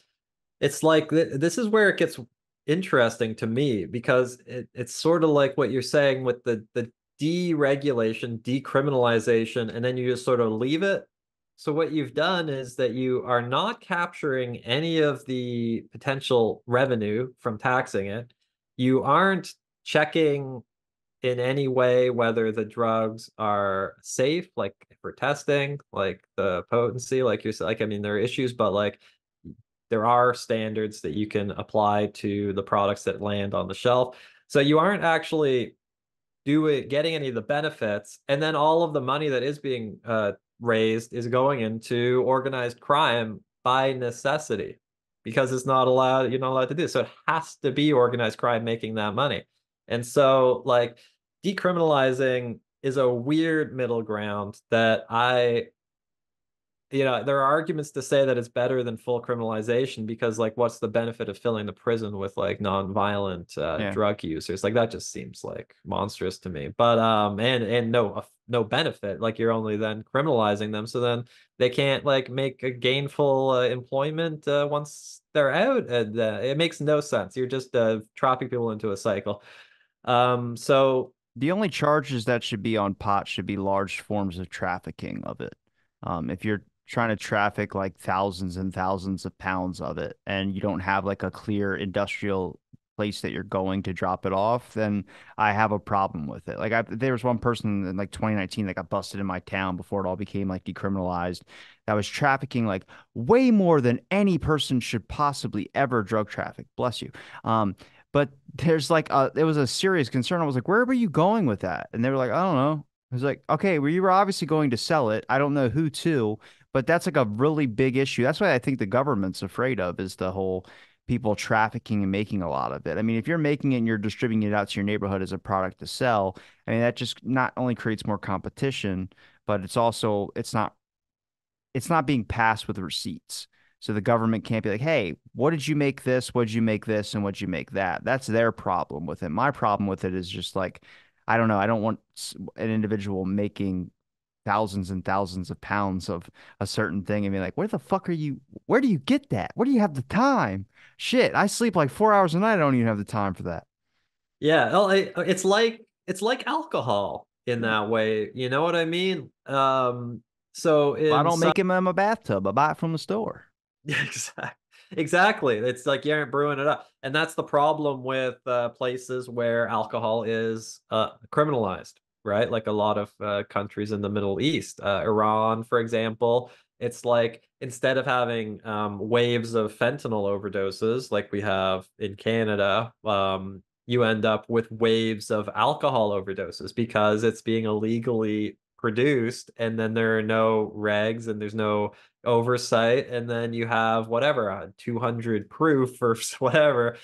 like this is where it gets interesting to me because it's sort of like what you're saying with the deregulation, decriminalization, and then you just sort of leave it. So what you've done is that you are not capturing any of the potential revenue from taxing it. You aren't checking in any way whether the drugs are safe, like for testing, like the potency, like you said, like I mean, there are issues, but like there are standards that you can apply to the products that land on the shelf. So you aren't actually getting any of the benefits, and then all of the money that is being raised is going into organized crime by necessity because it's not allowed, you're not allowed to do it. So it has to be organized crime making that money. And so like decriminalizing is a weird middle ground that there are arguments to say that it's better than full criminalization because, like, what's the benefit of filling the prison with like non-violent Yeah. drug users? Like, that just seems like monstrous to me. But and no benefit. Like, you're only then criminalizing them, so then they can't like make a gainful employment once they're out, and it makes no sense. You're just trapping people into a cycle. So The only charges that should be on pot should be large forms of trafficking of it. If you're trying to traffic like thousands and thousands of pounds of it, and you don't have like a clear industrial place that you're going to drop it off, then I have a problem with it. There was one person in like 2019 that got busted in my town before it all became like decriminalized that was trafficking like way more than any person should possibly ever drug traffic. Bless you. But there's like it was a serious concern. I was like, where were you going with that? And they were like, I don't know. I was like, okay, well, you were obviously going to sell it. I don't know who to, but that's like a really big issue. That's what I think the government's afraid of is the whole people trafficking and making a lot of it. I mean, if you're making it and you're distributing it out to your neighborhood as a product to sell, I mean, that just not only creates more competition, but it's not being passed with receipts. So the government can't be like, hey, what did you make this? What did you make this? And what did you make that? That's their problem with it. My problem with it is just like, I don't know. I don't want an individual making thousands and thousands of pounds of a certain thing and be like, where do you get that? Where do you have the time? Shit, I sleep like 4 hours a night. I don't even have the time for that. yeah, it's like alcohol in Yeah. that way. You know what I mean? So If I in don't some make it in my bathtub, I buy it from the store. exactly, exactly. It's like you aren't brewing it up, and that's the problem with places where alcohol is criminalized, right? Like a lot of countries in the Middle East, Iran, for example. It's like instead of having waves of fentanyl overdoses like we have in Canada, you end up with waves of alcohol overdoses because it's being illegally produced, and then there are no regs and there's no oversight, and then you have whatever 200 proof or whatever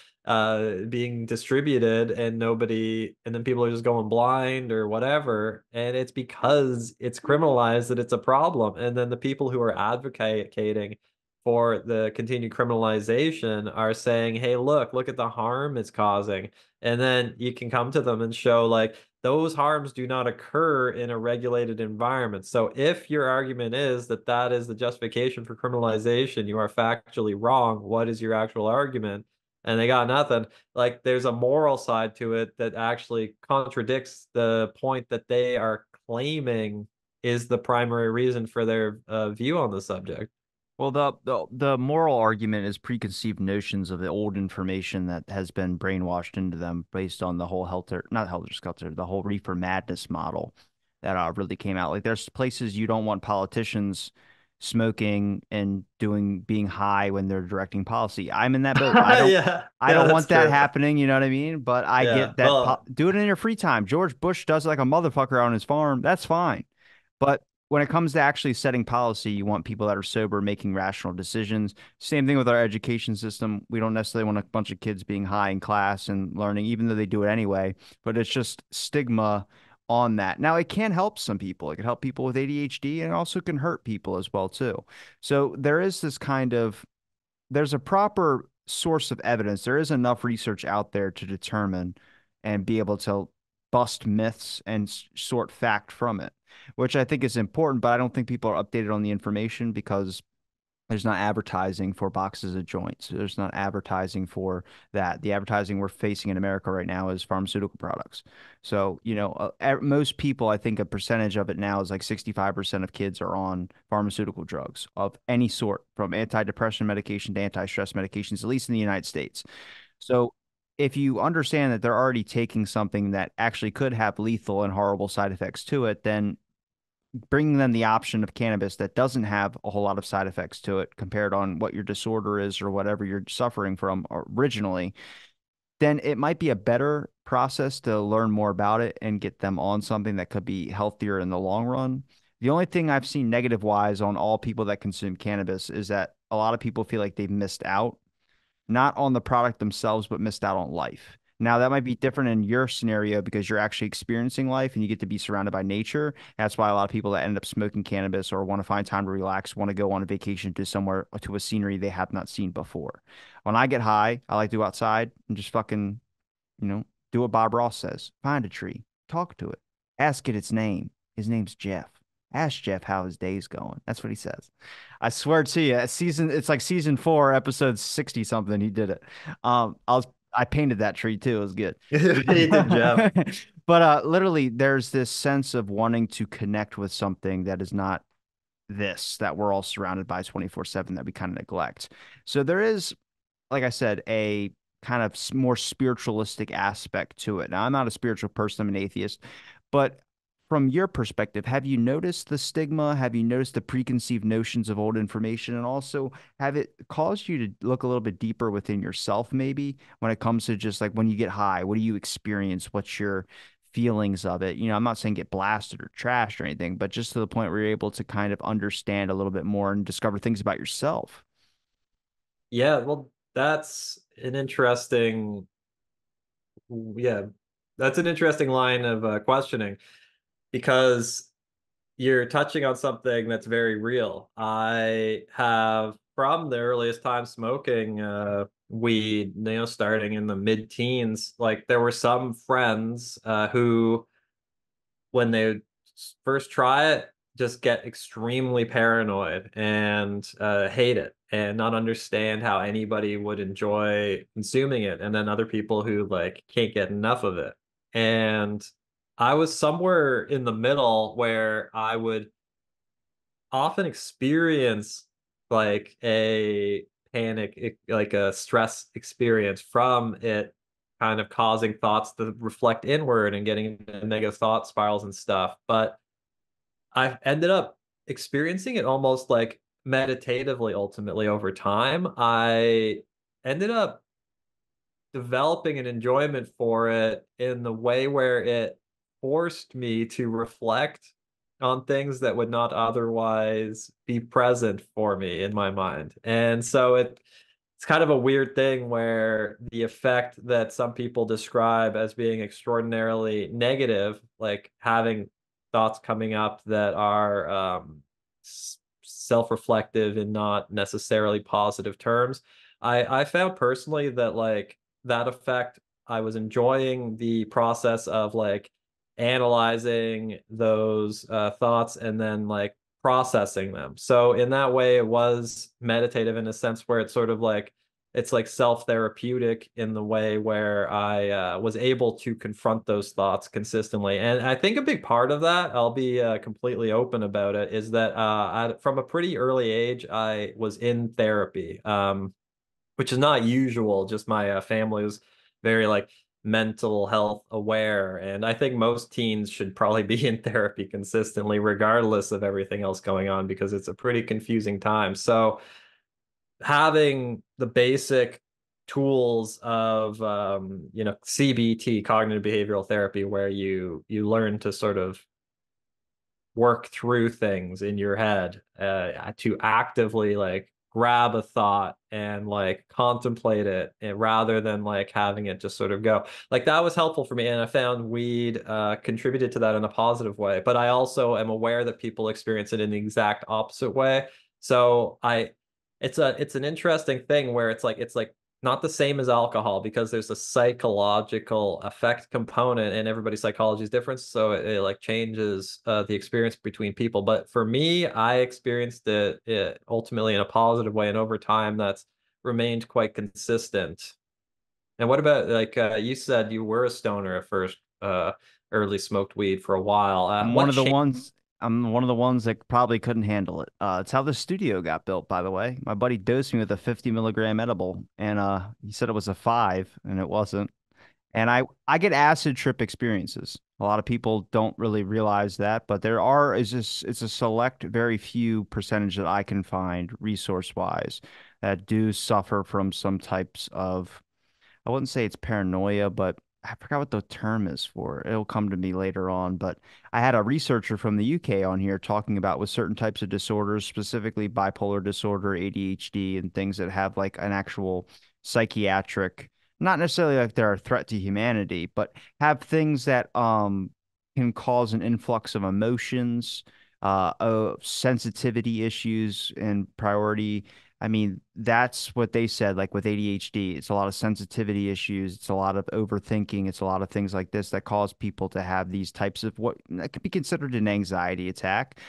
being distributed, and nobody, and then people are just going blind or whatever, and it's because it's criminalized that it's a problem, and then the people who are advocating for the continued criminalization are saying, hey, look at the harm it's causing, and then you can come to them and show like those harms do not occur in a regulated environment. So if your argument is that that is the justification for criminalization, you are factually wrong. What is your actual argument? And they got nothing. Like there's a moral side to it that actually contradicts the point that they are claiming is the primary reason for their view on the subject. Well, the moral argument is preconceived notions of the old information that has been brainwashed into them based on the whole helter, not helter skelter, the whole reefer madness model that really came out. Like there's places you don't want politicians smoking and being high when they're directing policy. I'm in that boat. Yeah, I yeah, don't that's want that true. happening, you know what I mean? But I Yeah. get that do it in your free time. George Bush does it like a motherfucker on his farm. That's fine. But when it comes to actually setting policy, you want people that are sober, making rational decisions. Same thing with our education system. We don't necessarily want a bunch of kids being high in class and learning, even though they do it anyway. But it's just stigma on that. Now, it can help some people. It can help people with ADHD and it also can hurt people as well, too. So there is this kind of there's a proper source of evidence. There is enough research out there to determine and be able to bust myths and sort fact from it, which I think is important, but I don't think people are updated on the information because There's not advertising for boxes of joints. There's not advertising for that. The advertising we're facing in America right now is pharmaceutical products. So, most people, I think a percentage of it now is like 65% of kids are on pharmaceutical drugs of any sort, from antidepressant medication to anti-stress medications, at least in the United States. So, if you understand that they're already taking something that actually could have lethal and horrible side effects to it, then bringing them the option of cannabis that doesn't have a whole lot of side effects to it compared on what your disorder is or whatever you're suffering from originally, then it might be a better process to learn more about it and get them on something that could be healthier in the long run. The only thing I've seen negative wise on all people that consume cannabis is that a lot of people feel like they've missed out not on the product themselves, but missed out on life. Now, that might be different in your scenario because you're actually experiencing life and you get to be surrounded by nature. That's why a lot of people that end up smoking cannabis or want to find time to relax want to go on a vacation to somewhere to a scenery they have not seen before. When I get high, I like to go outside and just fucking, you know, do what Bob Ross says. Find a tree, talk to it, ask it its name. His name's Jeff. Ask Jeff how his day's going. That's what he says. I swear to you, it's like season 4, episode 60 something. He did it. I painted that tree too. It was good. He did, Jeff. But literally, there's this sense of wanting to connect with something that is not this that we're all surrounded by 24/7 that we kind of neglect. So there is, like I said, a kind of more spiritualistic aspect to it. Now, I'm not a spiritual person, I'm an atheist, but from your perspective, have you noticed the stigma? Have you noticed the preconceived notions of old information? And also, have it caused you to look a little bit deeper within yourself, maybe when it comes to just like when you get high, what do you experience? What's your feelings of it? I'm not saying get blasted or trashed or anything, but just to the point where you're able to kind of understand a little bit more and discover things about yourself. Yeah, well, yeah, that's an interesting line of questioning because you're touching on something that's very real. I have, from the earliest time smoking weed, starting in the mid-teens, like there were some friends who, when they first try it, just get extremely paranoid and hate it and not understand how anybody would enjoy consuming it. And then other people who like can't get enough of it. And I was somewhere in the middle where I would often experience like a like a stress experience from it kind of causing thoughts to reflect inward and getting into negative thought spirals and stuff. But I've ended up experiencing it almost like meditatively ultimately over time. I ended up developing an enjoyment for it in the way where it forced me to reflect on things that would not otherwise be present for me in my mind. And so it's kind of a weird thing where the effect that some people describe as being extraordinarily negative, like having thoughts coming up that are self-reflective and not necessarily positive terms. I found personally that like that effect, I was enjoying the process of like analyzing those thoughts and then like processing them. So in that way, it was meditative in a sense where it's like self-therapeutic in the way where I was able to confront those thoughts consistently. And I think a big part of that, I'll be completely open about it, is that from a pretty early age, I was in therapy. Which is not usual. Just my family was very like mental health aware, and I think most teens should probably be in therapy consistently, regardless of everything else going on, because it's a pretty confusing time. So having the basic tools of CBT, cognitive behavioral therapy, where you learn to sort of work through things in your head to actively like grab a thought and like contemplate it rather than like having it just sort of go. Like that was helpful for me, and I found weed contributed to that in a positive way. But I also am aware that people experience it in the exact opposite way. So it's an interesting thing where it's like Not the same as alcohol because there's a psychological effect component and everybody's psychology is different. So it like changes the experience between people. But for me, I experienced it ultimately in a positive way. And over time, that's remained quite consistent. And what about like you said you were a stoner at first, early smoked weed for a while. I'm one What of the changed? ones. I'm one of the ones that probably couldn't handle it. It's how the studio got built, by the way. My buddy dosed me with a 50 milligram edible, and he said it was a five, and it wasn't. And I get acid trip experiences. A lot of people don't really realize that, but there are is just it's a select, very few percentage that I can find resource wise that do suffer from some types of, I wouldn't say it's paranoia, but I forgot what the term is for it. It'll come to me later on. But I had a researcher from the UK on here talking about with certain types of disorders, specifically bipolar disorder, ADHD, and things that have like an actual psychiatric, not necessarily like they're a threat to humanity, but have things that can cause an influx of emotions, sensitivity issues and priority. I mean, that's what they said, like with ADHD, it's a lot of sensitivity issues, it's a lot of overthinking, it's a lot of things like this that cause people to have these types of what that could be considered an anxiety attack.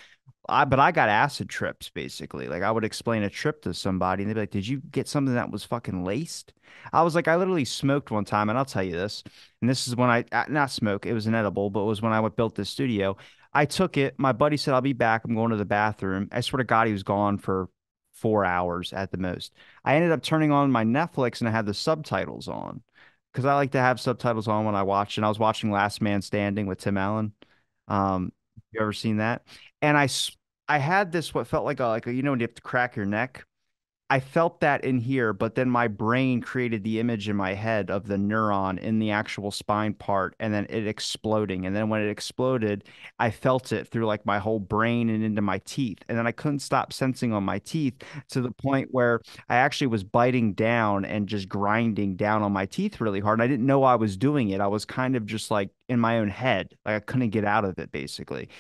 But I got acid trips basically. Like I would explain a trip to somebody and they'd be like, "Did you get something that was fucking laced?" I was like, "I literally smoked one time," and I'll tell you this. And this is when not smoke, it was an edible, but it was when I built this studio. I took it. My buddy said, "I'll be back. I'm going to the bathroom." I swear to God, he was gone for 4 hours at the most. I ended up turning on my Netflix and I had the subtitles on because I like to have subtitles on when I watch. And I was watching Last Man Standing with Tim Allen. You ever seen that? And I had this what felt like a when you have to crack your neck. I felt that in here, but then my brain created the image in my head of the neuron in the actual spine part and then it exploding. And then when it exploded, I felt it through like my whole brain and into my teeth. And then I couldn't stop sensing on my teeth to the point where I actually was biting down and just grinding down on my teeth really hard. And I didn't know I was doing it. I was kind of just like in my own head. Like I couldn't get out of it basically.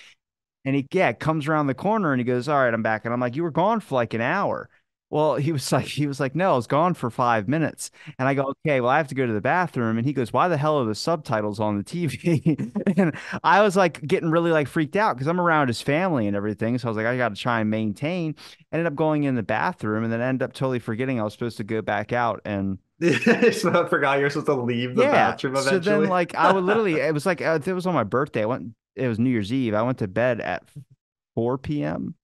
And yeah, comes around the corner and he goes, "All right, I'm back." And I'm like, "You were gone for like an hour." Well, he was like, "No, I was gone for 5 minutes." And I go, "Okay, well, I have to go to the bathroom." And he goes, "Why the hell are the subtitles on the TV?" And I was like getting really like freaked out because I'm around his family and everything. So I was like, I got to try and maintain. Ended up going in the bathroom and then ended up totally forgetting I was supposed to go back out. And So I forgot you're supposed to leave the yeah. bathroom So then, eventually. like, I would literally, it was like, it was on my birthday. It was New Year's Eve. I went to bed at 4 p.m.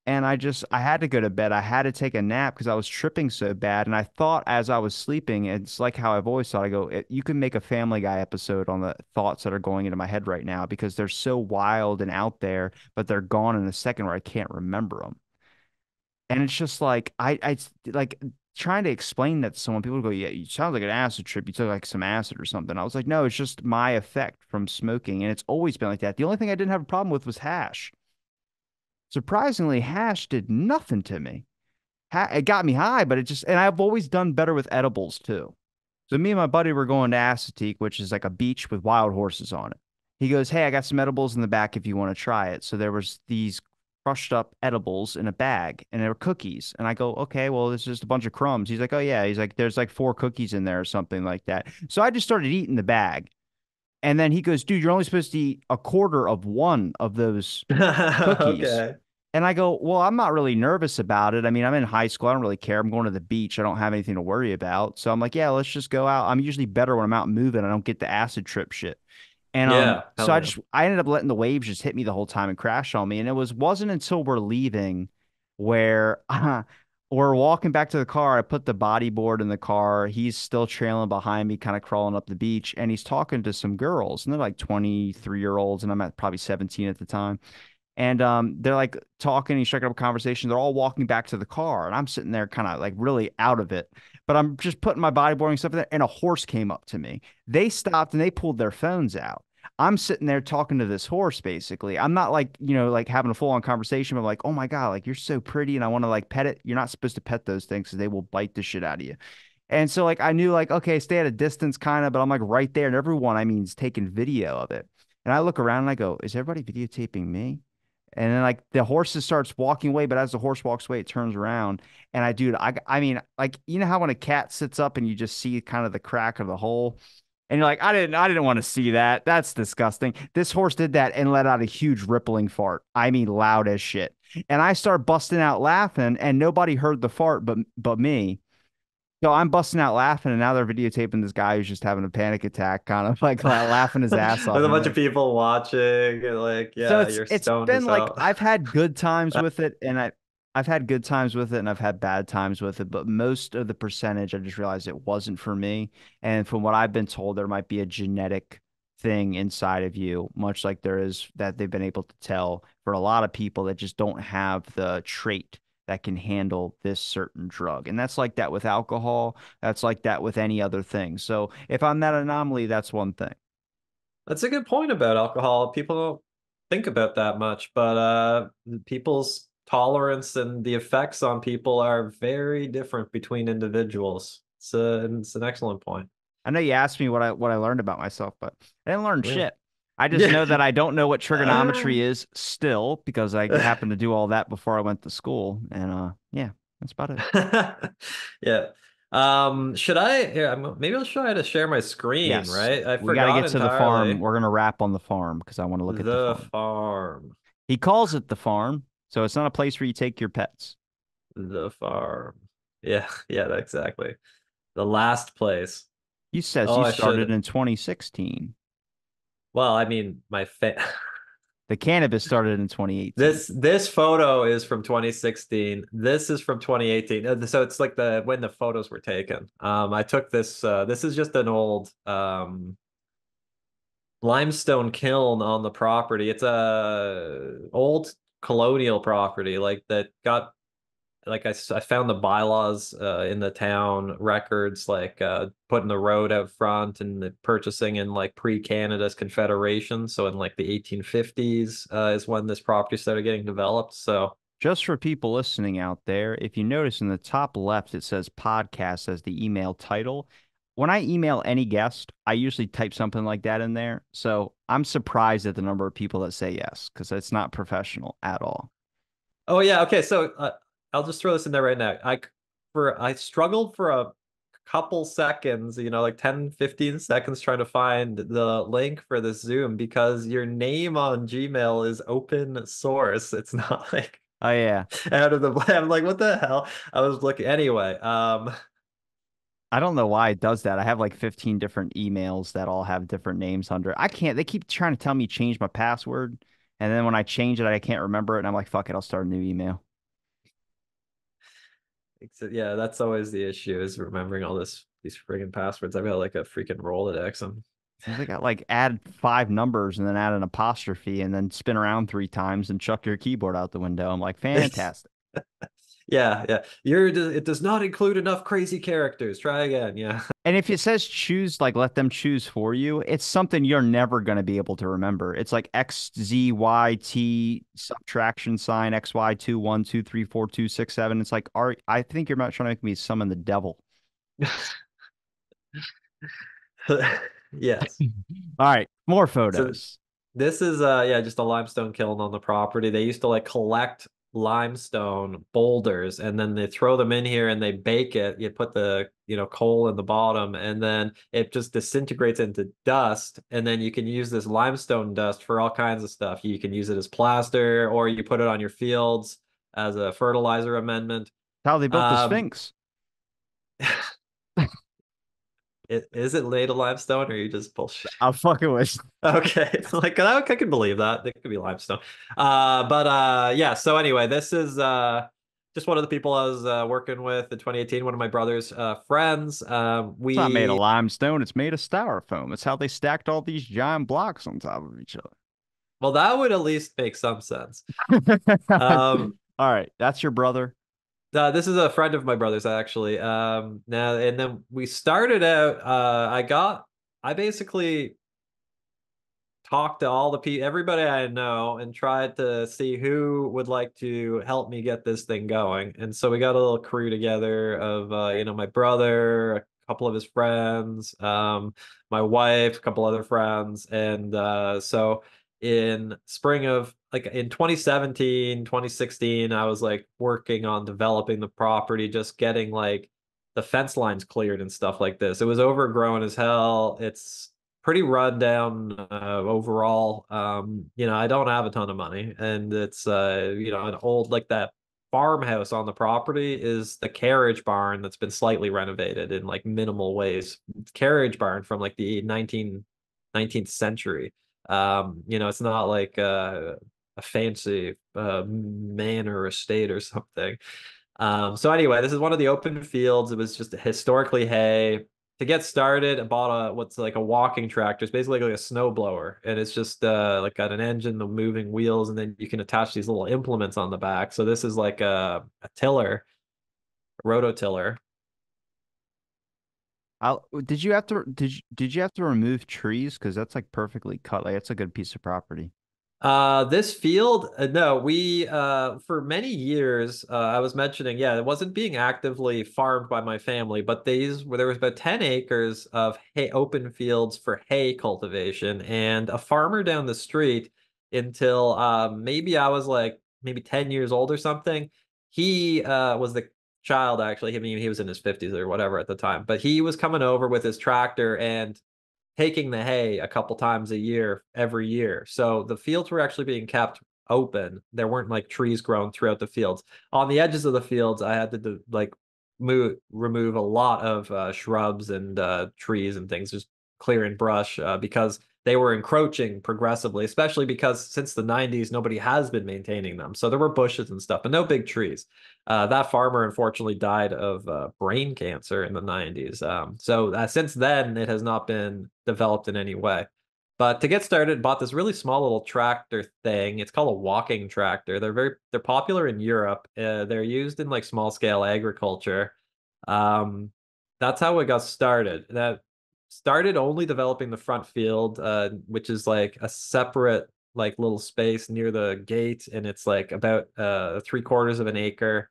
And I had to go to bed. I had to take a nap because I was tripping so bad. And I thought as I was sleeping, it's like how I've always thought, I go, you can make a Family Guy episode on the thoughts that are going into my head right now because they're so wild and out there, but they're gone in a second where I can't remember them. And it's just like I like trying to explain that to someone. People go, "Yeah, you sound like an acid trip. You took like some acid or something." I was like, "No, it's just my effect from smoking, and it's always been like that." The only thing I didn't have a problem with was hash. Surprisingly, hash did nothing to me. It got me high, but it just and I've always done better with edibles too. So me and my buddy were going to Assateague, which is like a beach with wild horses on it. He goes, "Hey, I got some edibles in the back if you want to try it." So there was these crushed up edibles in a bag and there were cookies. And I go, "Okay, well, it's just a bunch of crumbs." He's like, "Oh yeah." He's like, "There's like four cookies in there or something like that." So I just started eating the bag. And then he goes, "Dude, you're only supposed to eat a quarter of one of those cookies." Okay. And I go, "Well, I'm not really nervous about it. I mean, I'm in high school. I don't really care. I'm going to the beach. I don't have anything to worry about." So I'm like, "Yeah, let's just go out." I'm usually better when I'm out moving. I don't get the acid trip shit. And Yeah, so hell yeah. I ended up letting the waves just hit me the whole time and crash on me. And it wasn't until we're leaving where we're walking back to the car. I put the bodyboard in the car. He's still trailing behind me, kind of crawling up the beach, and he's talking to some girls, and they're like 23-year-olds, and I'm at probably 17 at the time. And they're like talking, he's striking up a conversation. They're all walking back to the car, and I'm sitting there kind of like really out of it. But I'm just putting my bodyboarding stuff in there, and a horse came up to me. They stopped and they pulled their phones out. I'm sitting there talking to this horse, basically. I'm not like, like having a full-on conversation, but like, "Oh my God, like you're so pretty, and I want to like pet it." You're not supposed to pet those things because they will bite the shit out of you. And so like I knew like, okay, stay at a distance kind of, but I'm like right there, and everyone I mean is taking video of it. And I look around and I go, "Is everybody videotaping me?" And then like the horse starts walking away, but as the horse walks away, it turns around. And dude, I mean, like, you know how when a cat sits up and you just see kind of the crack of the hole, and you're like, I didn't want to see that. That's disgusting. This horse did that and let out a huge rippling fart. I mean, loud as shit. And I start busting out laughing, and nobody heard the fart but me. So I'm busting out laughing, and now they're videotaping this guy who's just having a panic attack, kind of like laughing his ass With off. a And bunch of like, people watching, and like, so yeah, you're it's stoned been as like hell. I've had good times with it, and I've had good times with it, and I've had bad times with it. But most of the percentage, I just realized it wasn't for me. And from what I've been told, there might be a genetic thing inside of you, much like there is that they've been able to tell for a lot of people that just don't have the trait that can handle this certain drug. And that's like that with alcohol. That's like that with any other thing. So if I'm that anomaly, that's one thing. That's a good point about alcohol. People don't think about that much, but people's tolerance and the effects on people are very different between individuals. It's an excellent point. I know you asked me what I learned about myself, but I didn't learn Yeah. shit. I just Yeah. know that I don't know what trigonometry is still because I happened to do all that before I went to school. And yeah, that's about it. Yeah. Should I here, maybe I'll try to share my screen, Yes. right? I We got to forgot get to the farm. entirely. We're gonna wrap on the farm because I want to look at the The farm. farm. He calls it the farm, so it's not a place where you take your pets. The farm. Yeah, yeah, exactly. The last place. He says Oh, you I started should. in 2016. Well, I mean, my fa The cannabis started in 2018. this photo is from 2016. This is from 2018. So it's like the when the photos were taken. I took this. This is just an old limestone kiln on the property. It's a old colonial property, like that got like I found the bylaws in the town records, like putting the road out front and the purchasing in like pre-Canada's Confederation. So in like the 1850s is when this property started getting developed. So Just for people listening out there, if you notice in the top left, it says podcast as the email title. When I email any guest, I usually type something like that in there. So I'm surprised at the number of people that say yes, because it's not professional at all. oh yeah, okay. So I'll just throw this in there right now. I struggled for a couple seconds, like 10, 15 seconds trying to find the link for this Zoom because your name on Gmail is open source. It's not like Oh yeah. out of the I'm like, what the hell? I was looking anyway. I don't know why it does that. I have like 15 different emails that all have different names under it. I can't, they keep trying to tell me change my password. And then when I change it, I can't remember it. And I'm like, fuck it, I'll start a new email. Yeah, that's always the issue is remembering all these friggin' passwords. I've got like a freaking Rolodex. They got like add five numbers and then add an apostrophe and then spin around three times and chuck your keyboard out the window. I'm like, fantastic. Yeah, yeah. It does not include enough crazy characters. Try again. Yeah. And if it says choose, like let them choose for you, it's something you're never going to be able to remember. It's like X, Z, Y, T, subtraction sign, X, Y, 2, 1, 2, 3, 4, 2, 6, 7. It's like, I think you're not trying to make me summon the devil. Yes. All right, more So photos. this is yeah, just a limestone kiln on the property. They used to like collect limestone boulders and then they throw them in here and they bake it. You put the, coal in the bottom and then it just disintegrates into dust and then you can use this limestone dust for all kinds of stuff. You can use it as plaster or you put it on your fields as a fertilizer amendment. How they built the Um, Sphinx. is it made of limestone or are you just bullshit? I'm fucking with. Okay, like I can believe that. It could be limestone. But yeah, so anyway, this is just one of the people I was working with in 2018, one of my brother's friends. It's not made of We limestone. It's made of styrofoam. It's how they stacked all these giant blocks on top of each well, that would at least make some sense. other. Um, All right, that's your brother. this is a friend of my brother's actually. Now and then we started out. I basically talked to all the people, everybody I know, and tried to see who would like to help me get this thing going. And so we got a little crew together of, my brother, a couple of his friends, my wife, a couple other friends, and so in spring of like in 2017, 2016, I was like working on developing the property, just getting like the fence lines cleared and stuff like this. It was overgrown as hell. It's pretty run down overall. I don't have a ton of money, and it's an old like that farmhouse on the property is the carriage barn that's been slightly renovated in like minimal ways. Carriage barn from like the 19th century. It's not like a fancy manor estate or something. So anyway, this is one of the open fields. It was just historically hay. To get started, I bought what's like a walking tractor. It's basically like a snow blower, and it's just like got an engine, the moving wheels, and then you can attach these little implements on the back. So this is like a tiller, a rototiller. Did you have to remove trees? Because that's like perfectly cut. Like it's a good piece of property. This field, no, we for many years, I was mentioning, yeah, it wasn't being actively farmed by my family, but there was about 10 acres of hay open fields for hay cultivation, and a farmer down the street until maybe I was like maybe 10 years old or something. He was the child actually. I mean, he was in his 50s or whatever at the time, but he was coming over with his tractor and taking the hay a couple times a year every year. So the fields were actually being kept open. There weren't like trees growing throughout the fields. On the edges of the fields, I had to like remove a lot of shrubs and trees and things, just clearing brush because they were encroaching progressively, especially because since the 90s, nobody has been maintaining them. So there were bushes and stuff, but no big trees. That farmer unfortunately died of brain cancer in the 90s. So since then, it has not been developed in any way. But to get started, bought this really small little tractor thing. It's called a walking tractor. They're popular in Europe. They're used in like small scale agriculture. Um, that's how it got started. That started only developing the front field, which is like a separate like little space near the gate, and it's like about 3/4 of an acre.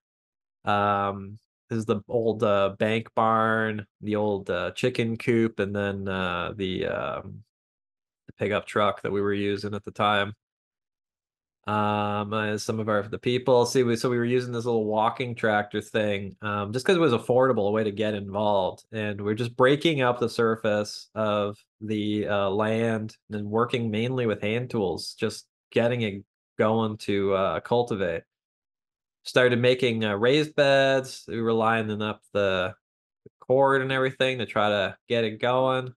This is the old bank barn, the old chicken coop, and then the pickup truck that we were using at the time. Some of the people see we were using this little walking tractor thing just because it was affordable, a way to get involved, and we're just breaking up the surface of the land and working mainly with hand tools, just getting it going to cultivate. Started making raised beds. We were lining up the cord and everything to try to get it going.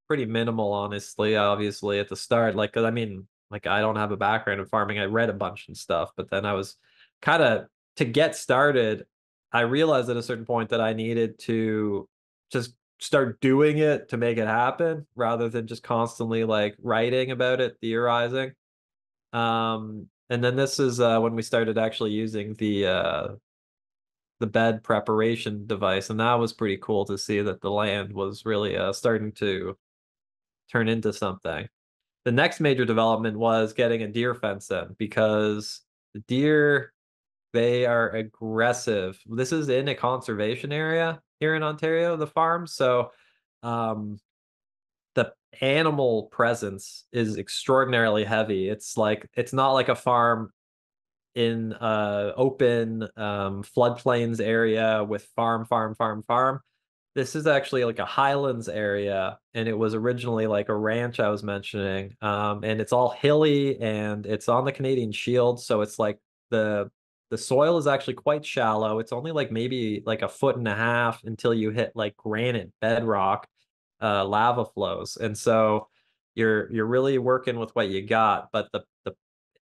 Pretty minimal, honestly, obviously, at the start. Like, 'cause I mean, like, I don't have a background in farming. I read a bunch and stuff, but then I was kind of to get started. I realized at a certain point that I needed to just start doing it to make it happen rather than just constantly like writing about it, theorizing. And then this is when we started actually using the bed preparation device, and that was pretty cool to see that the land was really starting to turn into something. The next major development was getting a deer fence in because the deer, they are aggressive. This is in a conservation area here in Ontario, the farm. So um, the animal presence is extraordinarily heavy. It's not like a farm in open floodplains area with farm. This is actually like a highlands area, and it was originally like a ranch I was mentioning. And it's all hilly and it's on the Canadian Shield, so it's like the soil is actually quite shallow. It's only like maybe like a foot and a half until you hit like granite bedrock, lava flows. And so you're really working with what you got, but the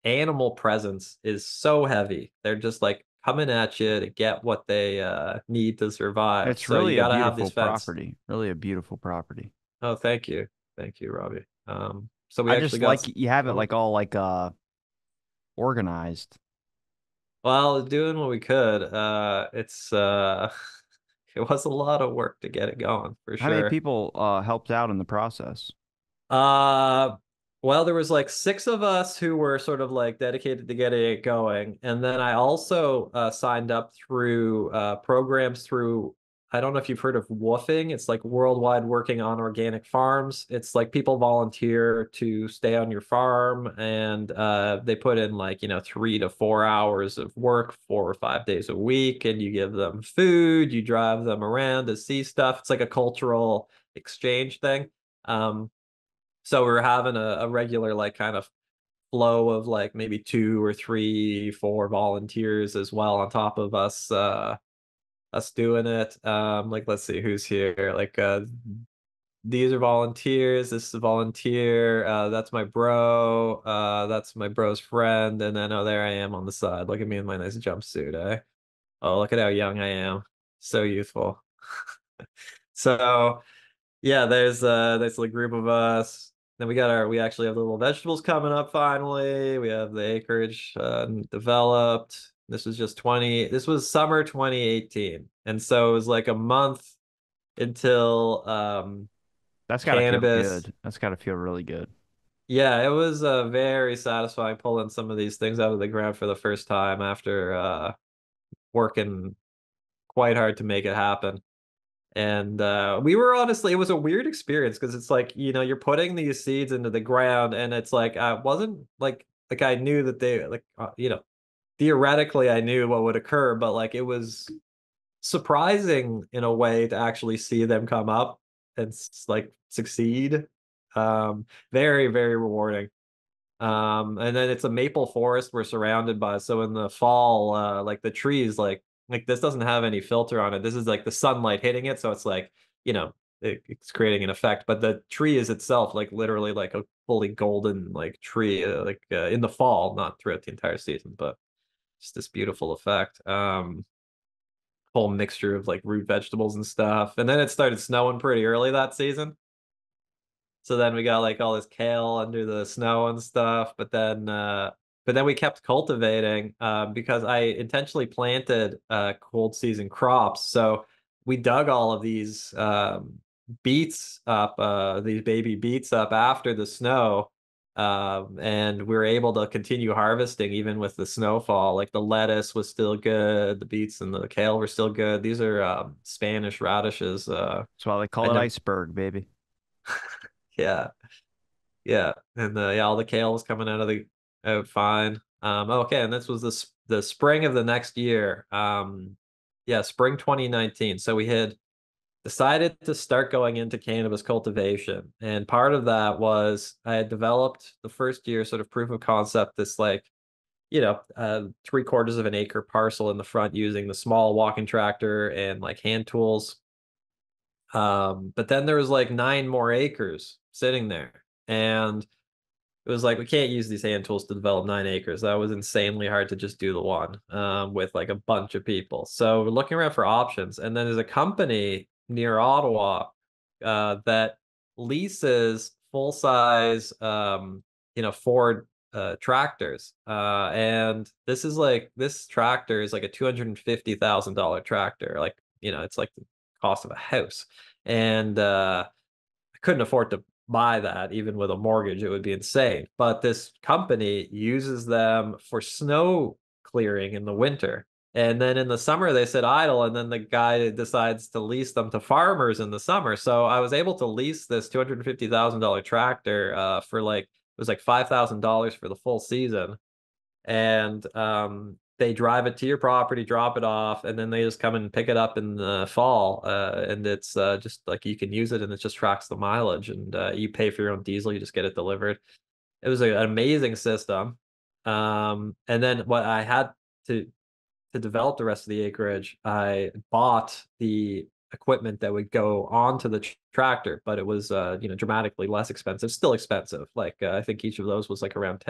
animal presence is so heavy. They're just like coming at you to get what they need to survive. It's So you really a got to have beautiful these fence. property. Really a beautiful property. Oh, thank you, Robbie. So we I actually just got like you have it going. like all like organized. Well, doing what we could. It's it was a lot of work to get it going for How many sure. people helped out in the process? Uh, well, there was like six of us who were sort of like dedicated to getting it going, and then I also signed up through programs through I don't know if you've heard of woofing. It's like worldwide working on organic farms. It's like people volunteer to stay on your farm and they put in like, 3 to 4 hours of work 4 or 5 days a week, and you give them food, you drive them around to see stuff. It's like a cultural exchange thing. Um, so we were having a regular like kind of flow of like maybe 2 or 3, 4 volunteers as well on top of us doing it. Like let's see who's here. Like these are volunteers, this is a volunteer, that's my bro, that's my bro's friend, and then oh there I am on the side. Look at me in my nice jumpsuit, eh? Oh, look at how young I am. So youthful. So yeah, there's a group of us. Then we actually have the little vegetables coming up finally. We have the acreage developed. This was summer 2018. And so it was like a month until That's got to feel cannabis. good. That's got to feel really good. Yeah, it was very satisfying pulling some of these things out of the ground for the first time after working quite hard to make it happen. And we were honestly, it was a weird experience because it's like, you're putting these seeds into the ground and it's like I wasn't like I knew that they like theoretically I knew what would occur, but like it was surprising in a way to actually see them come up and like succeed. Very, very rewarding. And then it's a maple forest we're surrounded by. So in the fall, like the trees, like this doesn't have any filter on it. This is like the sunlight hitting it, so it's like, you know, it's creating an effect. But the tree is itself like literally like a fully golden like tree, in the fall, not throughout the entire season, but just this beautiful effect. Whole mixture of like root vegetables and stuff. And then it started snowing pretty early that season. So then we got like all this kale under the snow and stuff, but then we kept cultivating because I intentionally planted cold season crops. So we dug all of these beets up, these baby beets up after the snow. And we were able to continue harvesting even with the snowfall. Like the lettuce was still good, the beets and the kale were still good. These are Spanish radishes. That's why they I call it never, iceberg, baby. yeah. Yeah, and yeah, all the kale was coming out fine. Okay, and this was the spring of the next year. Yeah, spring 2019. So we had decided to start going into cannabis cultivation, and part of that was I had developed the first year sort of proof of concept. This like 3/4 of an acre parcel in the front using the small walking tractor and like hand tools. But then there was like 9 more acres sitting there, and it was like we can't use these hand tools to develop 9 acres. That was insanely hard to just do the one with like a bunch of people. So we're looking around for options, and then there's a company near Ottawa that leases full size, Ford tractors. And this tractor is like a $250,000 tractor. Like it's like the cost of a house, and I couldn't afford to buy that even with a mortgage. It would be insane. But this company uses them for snow clearing in the winter. And then in the summer, they sit idle, and then the guy decides to lease them to farmers in the summer. So I was able to lease this $250,000 tractor for like, it was like $5,000 for the full season, and they drive it to your property, drop it off, and then they just come and pick it up in the fall. And it's just like you can use it, and it just tracks the mileage, and you pay for your own diesel, you just get it delivered. It was an amazing system. And then what I had to to develop the rest of the acreage, I bought the equipment that would go onto the tractor, but it was dramatically less expensive. Still expensive. Like I think each of those was like around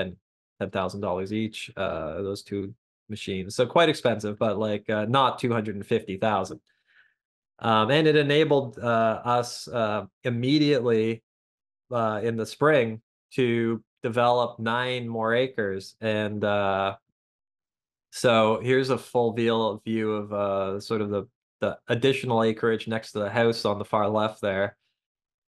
$10,000 each. Those two machines, so quite expensive, but like not 250,000. And it enabled us immediately in the spring to develop 9 more acres, and so here's a full view of sort of the additional acreage next to the house on the far left there.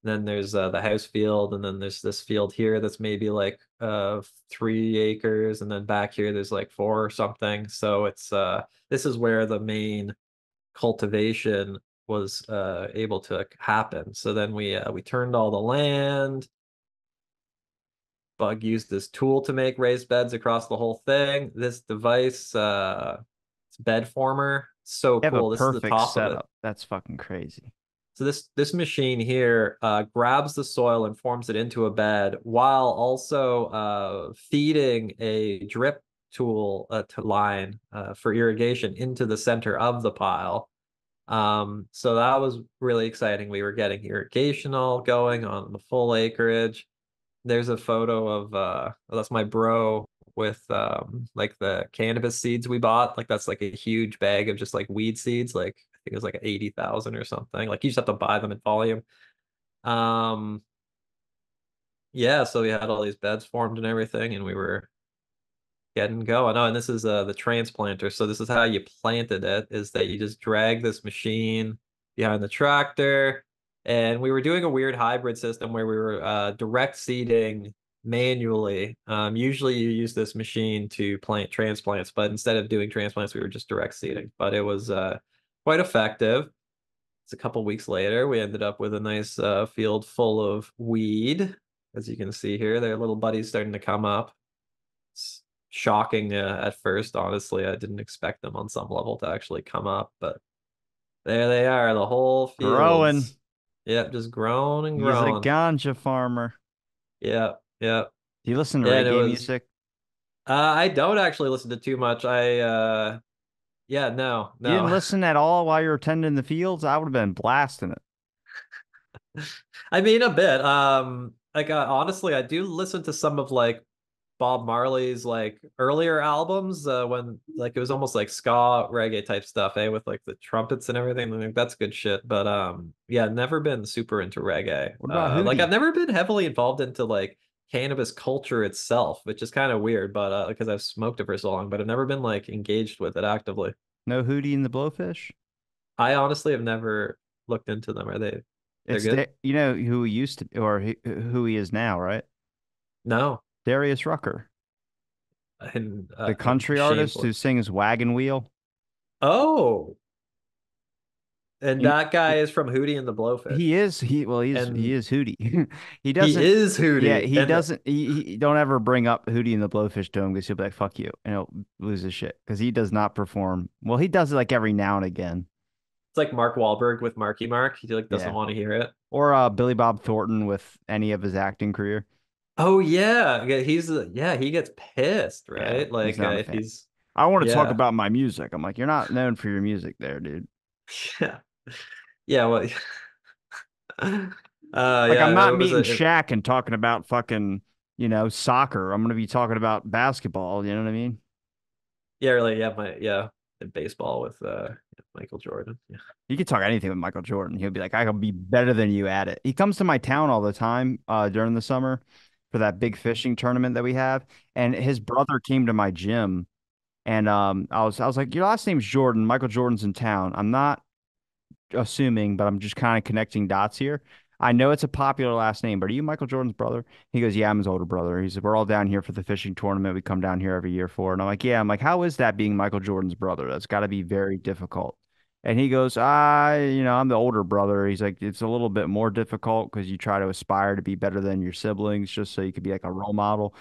Then there's the house field, and then there's this field here that's maybe like 3 acres, and then back here there's like four or something. So it's this is where the main cultivation was able to happen. So then we turned all the land. Bug used this tool to make raised beds across the whole thing. This device, it's bed former. So You have a cool. This is the perfect top of it. setup. That's fucking crazy. So this machine here grabs the soil and forms it into a bed while also feeding a drip tool to line for irrigation into the center of the pile. So that was really exciting. We were getting irrigation all going on the full acreage. There's a photo of that's my bro with like the cannabis seeds we bought. Like that's like a huge bag of just like weed seeds. Like I think it was like 80,000 or something. Like you just have to buy them in volume. Um yeah, so we had all these beds formed and everything, and we were getting going. Oh, and this is the transplanter. So this is how you planted it, is that you just drag this machine behind the tractor. And we were doing a weird hybrid system where we were direct seeding manually. Usually you use this machine to plant transplants, but instead of doing transplants, we were just direct seeding. But it was quite effective. It's a couple weeks later, we ended up with a nice field full of weed. As you can see here, their little buddies starting to come up. It's shocking at first, honestly. I didn't expect them on some level to actually come up, but there they are, the whole Growing. fields. Yep, just grown and He's a grown. ganja farmer. Yep, yep. Do you listen to Yeah, and it reggae was music? I don't actually listen to too much. I yeah, no, You didn't no. listen at all while you were tending the fields? I would have been blasting it. I mean a bit. Like honestly, I do listen to some of like Bob Marley's like earlier albums when like it was almost like ska reggae type stuff, eh, with like the trumpets and everything. Like that's good shit. But yeah, never been super into reggae. What about Like I've Hootie? never been heavily involved into like cannabis culture itself, which is kind of weird, but because I've smoked it for so long, but I've never been like engaged with it actively. No Hootie and the Blowfish? I honestly have never looked into them. Are they're It's good? you know who he used to or who he is now, right? No. Darius Rucker, And the I'm country artist shameful. who sings Wagon Wheel. Oh, and You that guy is from Hootie and the Blowfish. He is he And is Hootie. He he doesn't is yeah, Hootie. he And doesn't he don't ever bring up Hootie and the Blowfish to him because he'll be like, fuck you, and he'll lose his shit. Because he does not perform. Well, he does it like every now and again. it's like Mark Wahlberg with Marky Mark. He like doesn't Yeah. want to hear it. Or Billy Bob Thornton with any of his acting career. Oh yeah, yeah, yeah, he gets pissed, Yeah, right? he's Like not a if fan. he's I want to talk yeah. about my music. I'm like, you're not known for your music there, dude. Yeah. Yeah, well Like I'm yeah, not it was meeting a it, Shaq and talking about fucking, soccer. I'm gonna be talking about basketball, you know what I mean? yeah, really, yeah, baseball with Michael Jordan. Yeah. You could talk anything with Michael Jordan. He'll be like, I can be better than you at it. He comes to my town all the time during the summer for that big fishing tournament that we have. And his brother came to my gym and I was like, your last name's Jordan. Michael Jordan's in town. I'm not assuming, but I'm just kind of connecting dots here. I know it's a popular last name, but are you Michael Jordan's brother? He goes, yeah, I'm his older brother. He said, we're all down here for the fishing tournament. We come down here every year for. And I'm like, yeah. I'm like, how is that being Michael Jordan's brother? That's got to be very difficult. And he goes, I'm the older brother. He's like, it's a little bit more difficult because you try to aspire to be better than your siblings just so you could be like a role model.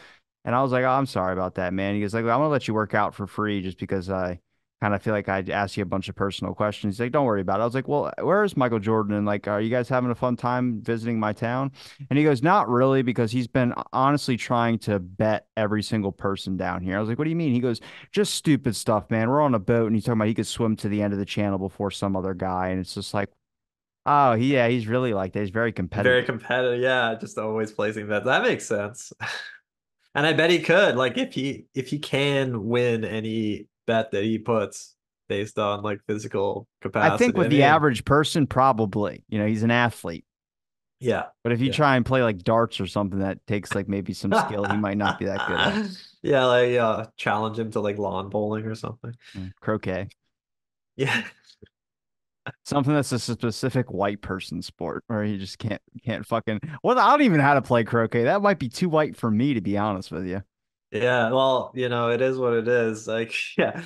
And I was like, oh, I'm sorry about that, man. He goes, like, I'm gonna let you work out for free just because I kind of feel like I'd ask you a bunch of personal questions. He's like, don't worry about it. I was like, well, where is Michael Jordan? And like, are you guys having a fun time visiting my town? And he goes, not really, because he's been honestly trying to bet every single person down here. I was like, what do you mean? He goes, just stupid stuff, man. We're on a boat and he's talking about he could swim to the end of the channel before some other guy. And it's just like, oh, yeah, he's really like that. He's very Very competitive. competitive. Yeah, just always placing bets. That makes sense. And I bet he could, like if he can win any bet that he puts based on like physical I think capacity. with I the mean, average person, probably, he's an athlete. yeah. But if you Yeah. try and play like darts or something that takes like maybe some skill, he might not be that good at. Yeah, like challenge him to like lawn bowling or something. Croquet. Yeah. Something that's a specific white person sport where you just can't fucking well, I don't even know how to play croquet. That might be too white for me to be honest with you. Yeah. Well, it is what it is. Like, yeah.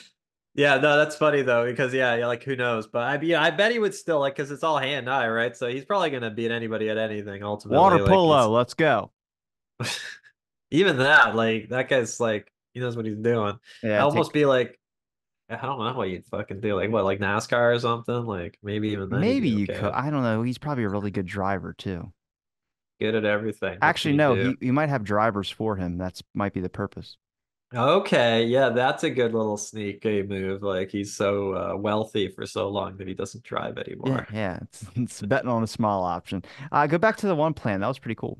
Yeah, no, that's funny though, because yeah, like who knows? But I bet he would still like because it's all hand eye, right? So he's probably gonna beat anybody at anything Water ultimately. Like polo, it's let's go. even that, like that guy's like he knows what he's doing. I Yeah, almost take be like, I don't know what you'd fucking do, like what, like NASCAR or something? Like maybe even then he'd maybe be you could. okay. I don't know. He's probably a really good driver too. Good at everything. What can Actually, he no, do? he might have drivers for him. That's might be the purpose. Okay, yeah, that's a good little sneaky move. Like he's so wealthy for so long that he doesn't drive Yeah, anymore. yeah. It's betting on a small option. Go back to the one plan. That was pretty cool.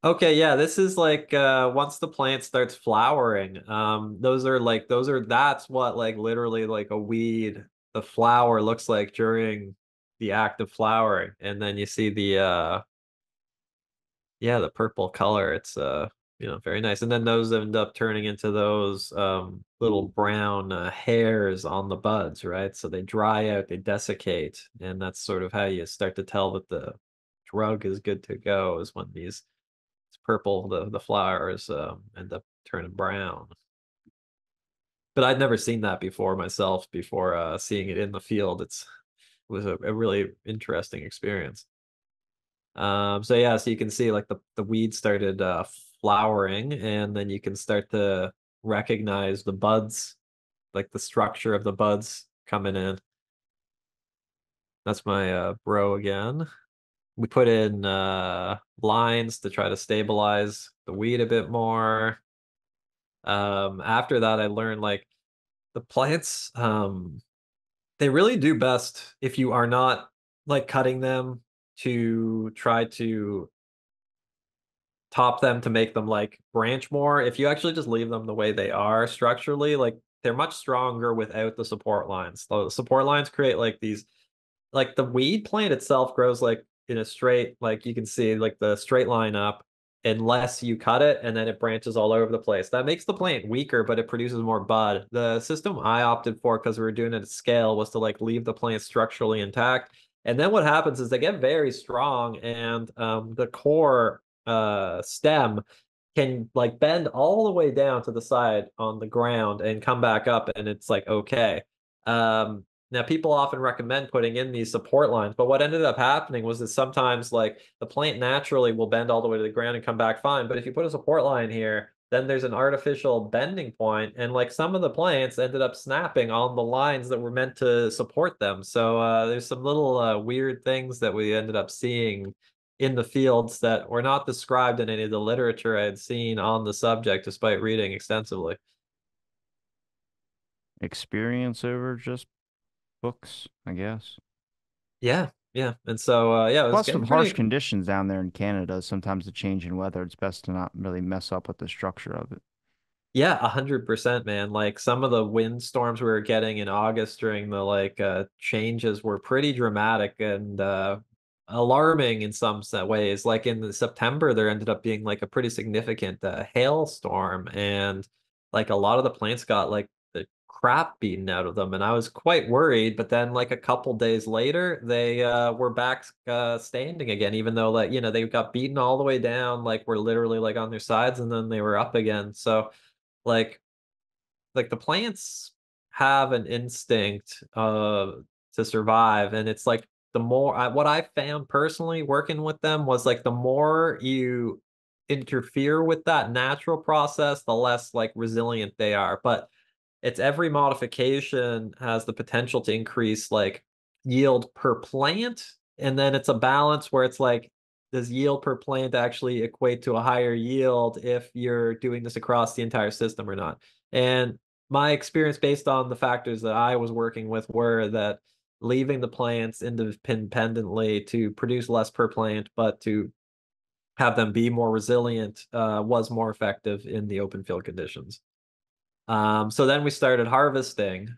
Okay, yeah, this is like once the plant starts flowering, that's what like literally like a weed, the flower looks like during the act of flowering. And then you see the yeah, the purple color. It's very nice. And then those end up turning into those little brown hairs on the buds, right? So they dry out, they desiccate, and that's sort of how you start to tell that the drug is good to go is when these it's purple, the flowers end up turning brown. But I'd never seen that before myself before seeing it in the field. It was a really interesting experience. So yeah, so you can see like the weed started flowering, and then you can start to recognize the buds, like the structure of the buds coming in. That's my bro again. We put in lines to try to stabilize the weed a bit more. After that, I learned like the plants, they really do best if you are not like cutting them to try to top them to make them like branch more. If you actually just leave them the way they are structurally, like they're much stronger without the support lines. The support lines create like these, like the weed plant itself grows like in a straight, like you can see like the straight line up unless you cut it and then it branches all over the place. That makes the plant weaker, but it produces more bud. The system I opted for because we were doing it at scale was to like leave the plant structurally intact. And then what happens is they get very strong and the core stem can like bend all the way down to the side on the ground and come back up and it's like okay. Now people often recommend putting in these support lines, but what ended up happening was that sometimes like the plant naturally will bend all the way to the ground and come back fine. But if you put a support line here, then there's an artificial bending point, and like some of the plants ended up snapping on the lines that were meant to support them. So there's some little weird things that we ended up seeing in the fields that were not described in any of the literature I had seen on the subject, despite reading extensively. Experience over just books, I guess. Yeah, yeah. And so yeah, it was Plus, with getting harsh pretty. conditions down there in Canada, sometimes the change in weather, it's best to not really mess up with the structure of it. Yeah, 100%, man. Like some of the windstorms we were getting in August during the like changes were pretty dramatic and alarming in some ways. Like in the September, there ended up being like a pretty significant hailstorm, and like a lot of the plants got like the crap beaten out of them, and I was quite worried. But then like a couple days later, they were back standing again, even though like they got beaten all the way down, like were literally like on their sides, and then they were up again. So like the plants have an instinct to survive, and it's like the more what I found personally working with them was like the more you interfere with that natural process, the less like resilient they are. But it's every modification has the potential to increase like yield per plant, and then it's a balance where it's like does yield per plant actually equate to a higher yield if you're doing this across the entire system or not. And my experience based on the factors that I was working with were that leaving the plants independently to produce less per plant but to have them be more resilient was more effective in the open field conditions. So then we started harvesting.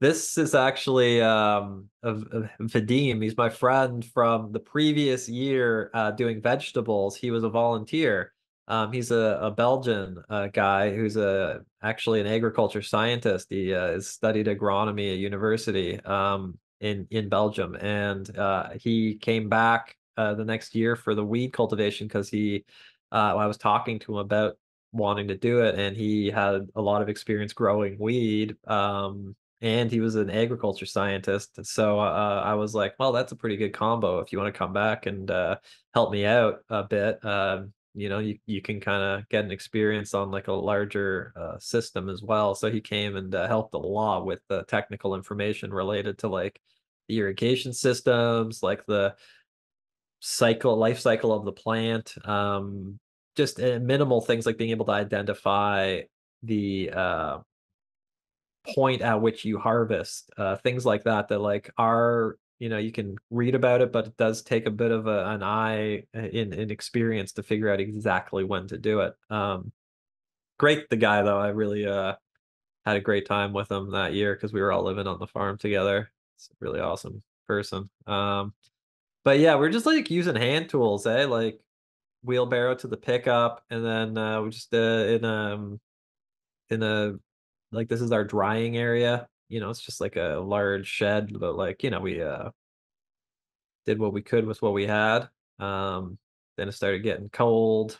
This is actually of Vadim. He's my friend from the previous year doing vegetables. He was a volunteer. He's a Belgian guy who's actually an agriculture scientist. He has studied agronomy at university in Belgium, and he came back the next year for the weed cultivation because I was talking to him about wanting to do it, and he had a lot of experience growing weed. And he was an agriculture scientist. So I was like, well, that's a pretty good combo. If you want to come back and help me out a bit, you can kind of get an experience on like a larger system as well. So he came and helped a lot with the technical information related to like the irrigation systems, like the life cycle of the plant, just minimal things like being able to identify the point at which you harvest, things like that, that like are, you can read about it, but it does take a bit of an eye in experience to figure out exactly when to do it. Great, the guy though. I really had a great time with him that year because we were all living on the farm together. It's a really awesome person. But yeah, we're just like using hand tools, eh? Like wheelbarrow to the pickup, and then we just in a like this is our drying area. It's just like a large shed, but like we did what we could with what we had. Then it started getting cold,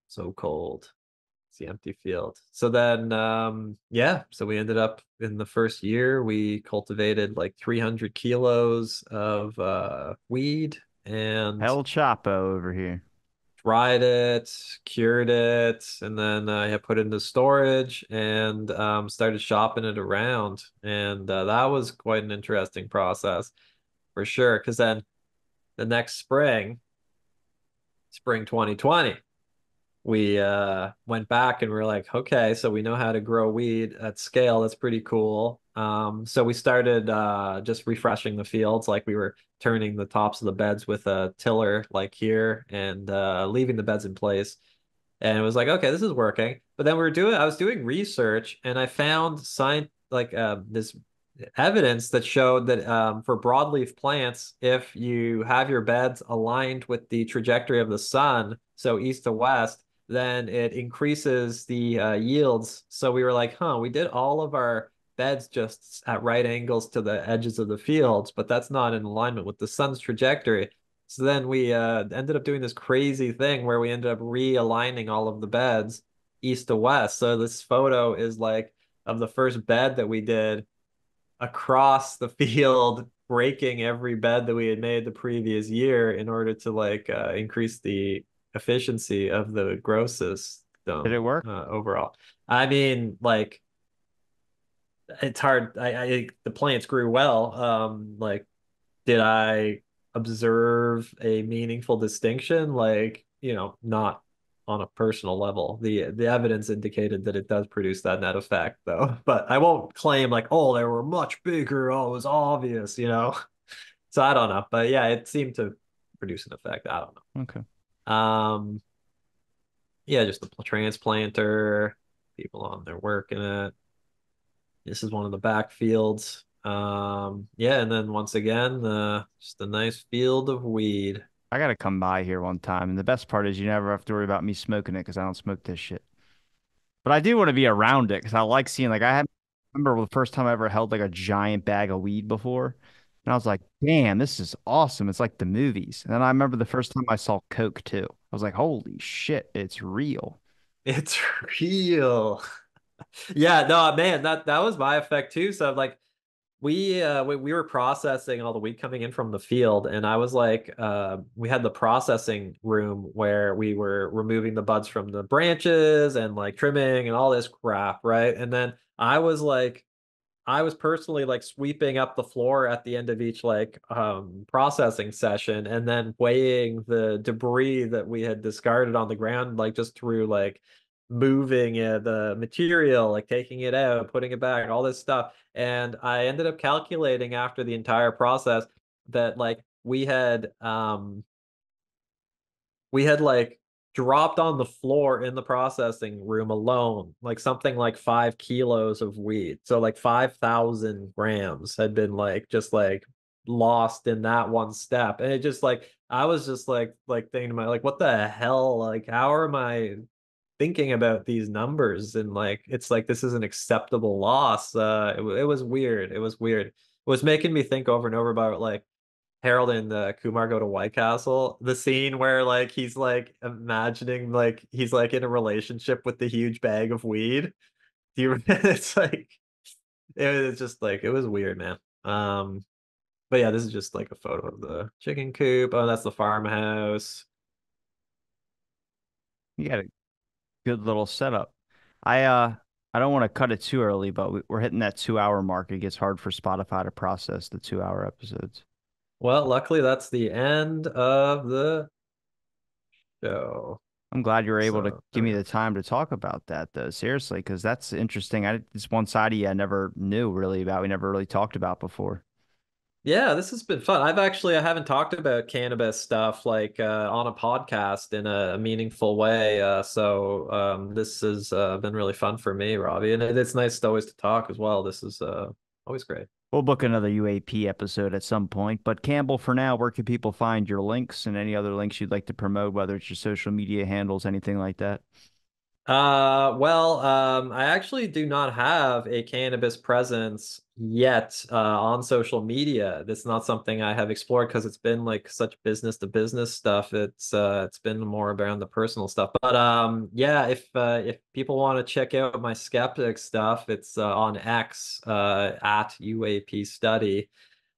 so cold. It's the empty field. So then yeah, so we ended up in the first year we cultivated like 300 kilos of weed and El Chapo over here. dried it, cured it, and then I put it into storage and started shopping it around. And that was quite an interesting process for sure. Because then the next spring 2020, we went back and we are like, okay, so we know how to grow weed at scale. That's pretty cool. So we started just refreshing the fields, like we were turning the tops of the beds with a tiller, like here, and leaving the beds in place. And it was like, okay, this is working. But then I was doing research, and I found this evidence that showed that for broadleaf plants, if you have your beds aligned with the trajectory of the sun, so east to west, then it increases the yields. So we were like, huh, we did all of our beds just at right angles to the edges of the fields, but that's not in alignment with the sun's trajectory. So then we ended up doing this crazy thing where we ended up realigning all of the beds east to west. So this photo is like of the first bed that we did across the field, breaking every bed that we had made the previous year in order to like increase the efficiency of the grow Did it system work? overall. I mean, like it's hard. The plants grew well. Like, did I observe a meaningful distinction? Like, not on a personal level. The evidence indicated that it does produce that net effect, though. But I won't claim like, oh, they were much bigger. Oh, it was obvious. So I don't know. But yeah, it seemed to produce an effect. I don't Okay. know. Yeah, just the transplanter, people on there working it. This is one of the backfields. Yeah, and then once again, just a nice field of weed. I gotta come by here one time, and the best part is you never have to worry about me smoking it because I don't smoke this shit. But I do want to be around it because I like seeing I remember the first time I ever held like a giant bag of weed before, and I was like, damn, this is awesome. It's like the movies. And then I remember the first time I saw Coke too. I was like, holy shit, it's real. It's real. Yeah, no, man, that was my effect too. So like we were processing all the weed coming in from the field, and I was like we had the processing room where we were removing the buds from the branches and like trimming and all this crap, right? And then I was personally like sweeping up the floor at the end of each like processing session and then weighing the debris that we had discarded on the ground, like just through like moving the material, like taking it out, putting it back, all this stuff. And I ended up calculating after the entire process that like we had like dropped on the floor in the processing room alone, like something like 5 kilos of weed. So like 5,000 grams had been like just like lost in that one step. And it just like I was just like thinking to my like, what the hell? Like, how am I thinking about these numbers? And like it's like this is an acceptable loss. It was weird. It was weird. It was making me think over and over about like Harold and Kumar go to White Castle, the scene where like he's like imagining like he's like in a relationship with the huge bag of weed. Do you it's like it was just like it was weird, man. But yeah, this is just like a photo of the chicken coop. Oh, that's the farmhouse. You got a good little setup. I I don't want to cut it too early, but we're hitting that 2 hour mark. It gets hard for Spotify to process the 2 hour episodes. Well, luckily that's the end of the show. I'm glad you were able to So there give we me go. the time to talk about that, though. Seriously, because that's interesting. It's one side of you I never knew really about. We never really talked about before. Yeah, this has been fun. I haven't talked about cannabis stuff like on a podcast in a meaningful way. This has been really fun for me, Robbie, and it's nice always to talk as well. This is always great. We'll book another UAP episode at some point. But Campbell, for now, where can people find your links and any other links you'd like to promote, whether it's your social media handles, anything like that? I actually do not have a cannabis presence yet on social media. That's not something I have explored because it's been like such business to business stuff. It's been more around the personal stuff. But yeah, if people want to check out my skeptic stuff, it's on X at UAP Study.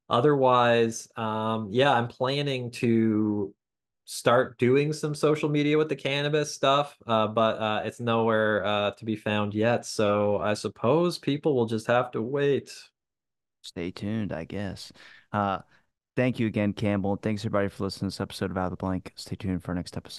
Otherwise, yeah, I'm planning to start doing some social media with the cannabis stuff, but it's nowhere to be found yet. So I suppose people will just have to wait. Stay tuned, I guess. Uh, Thank you again, Campbell, and thanks everybody for listening to this episode of Out of the Blank. Stay tuned for our next episode.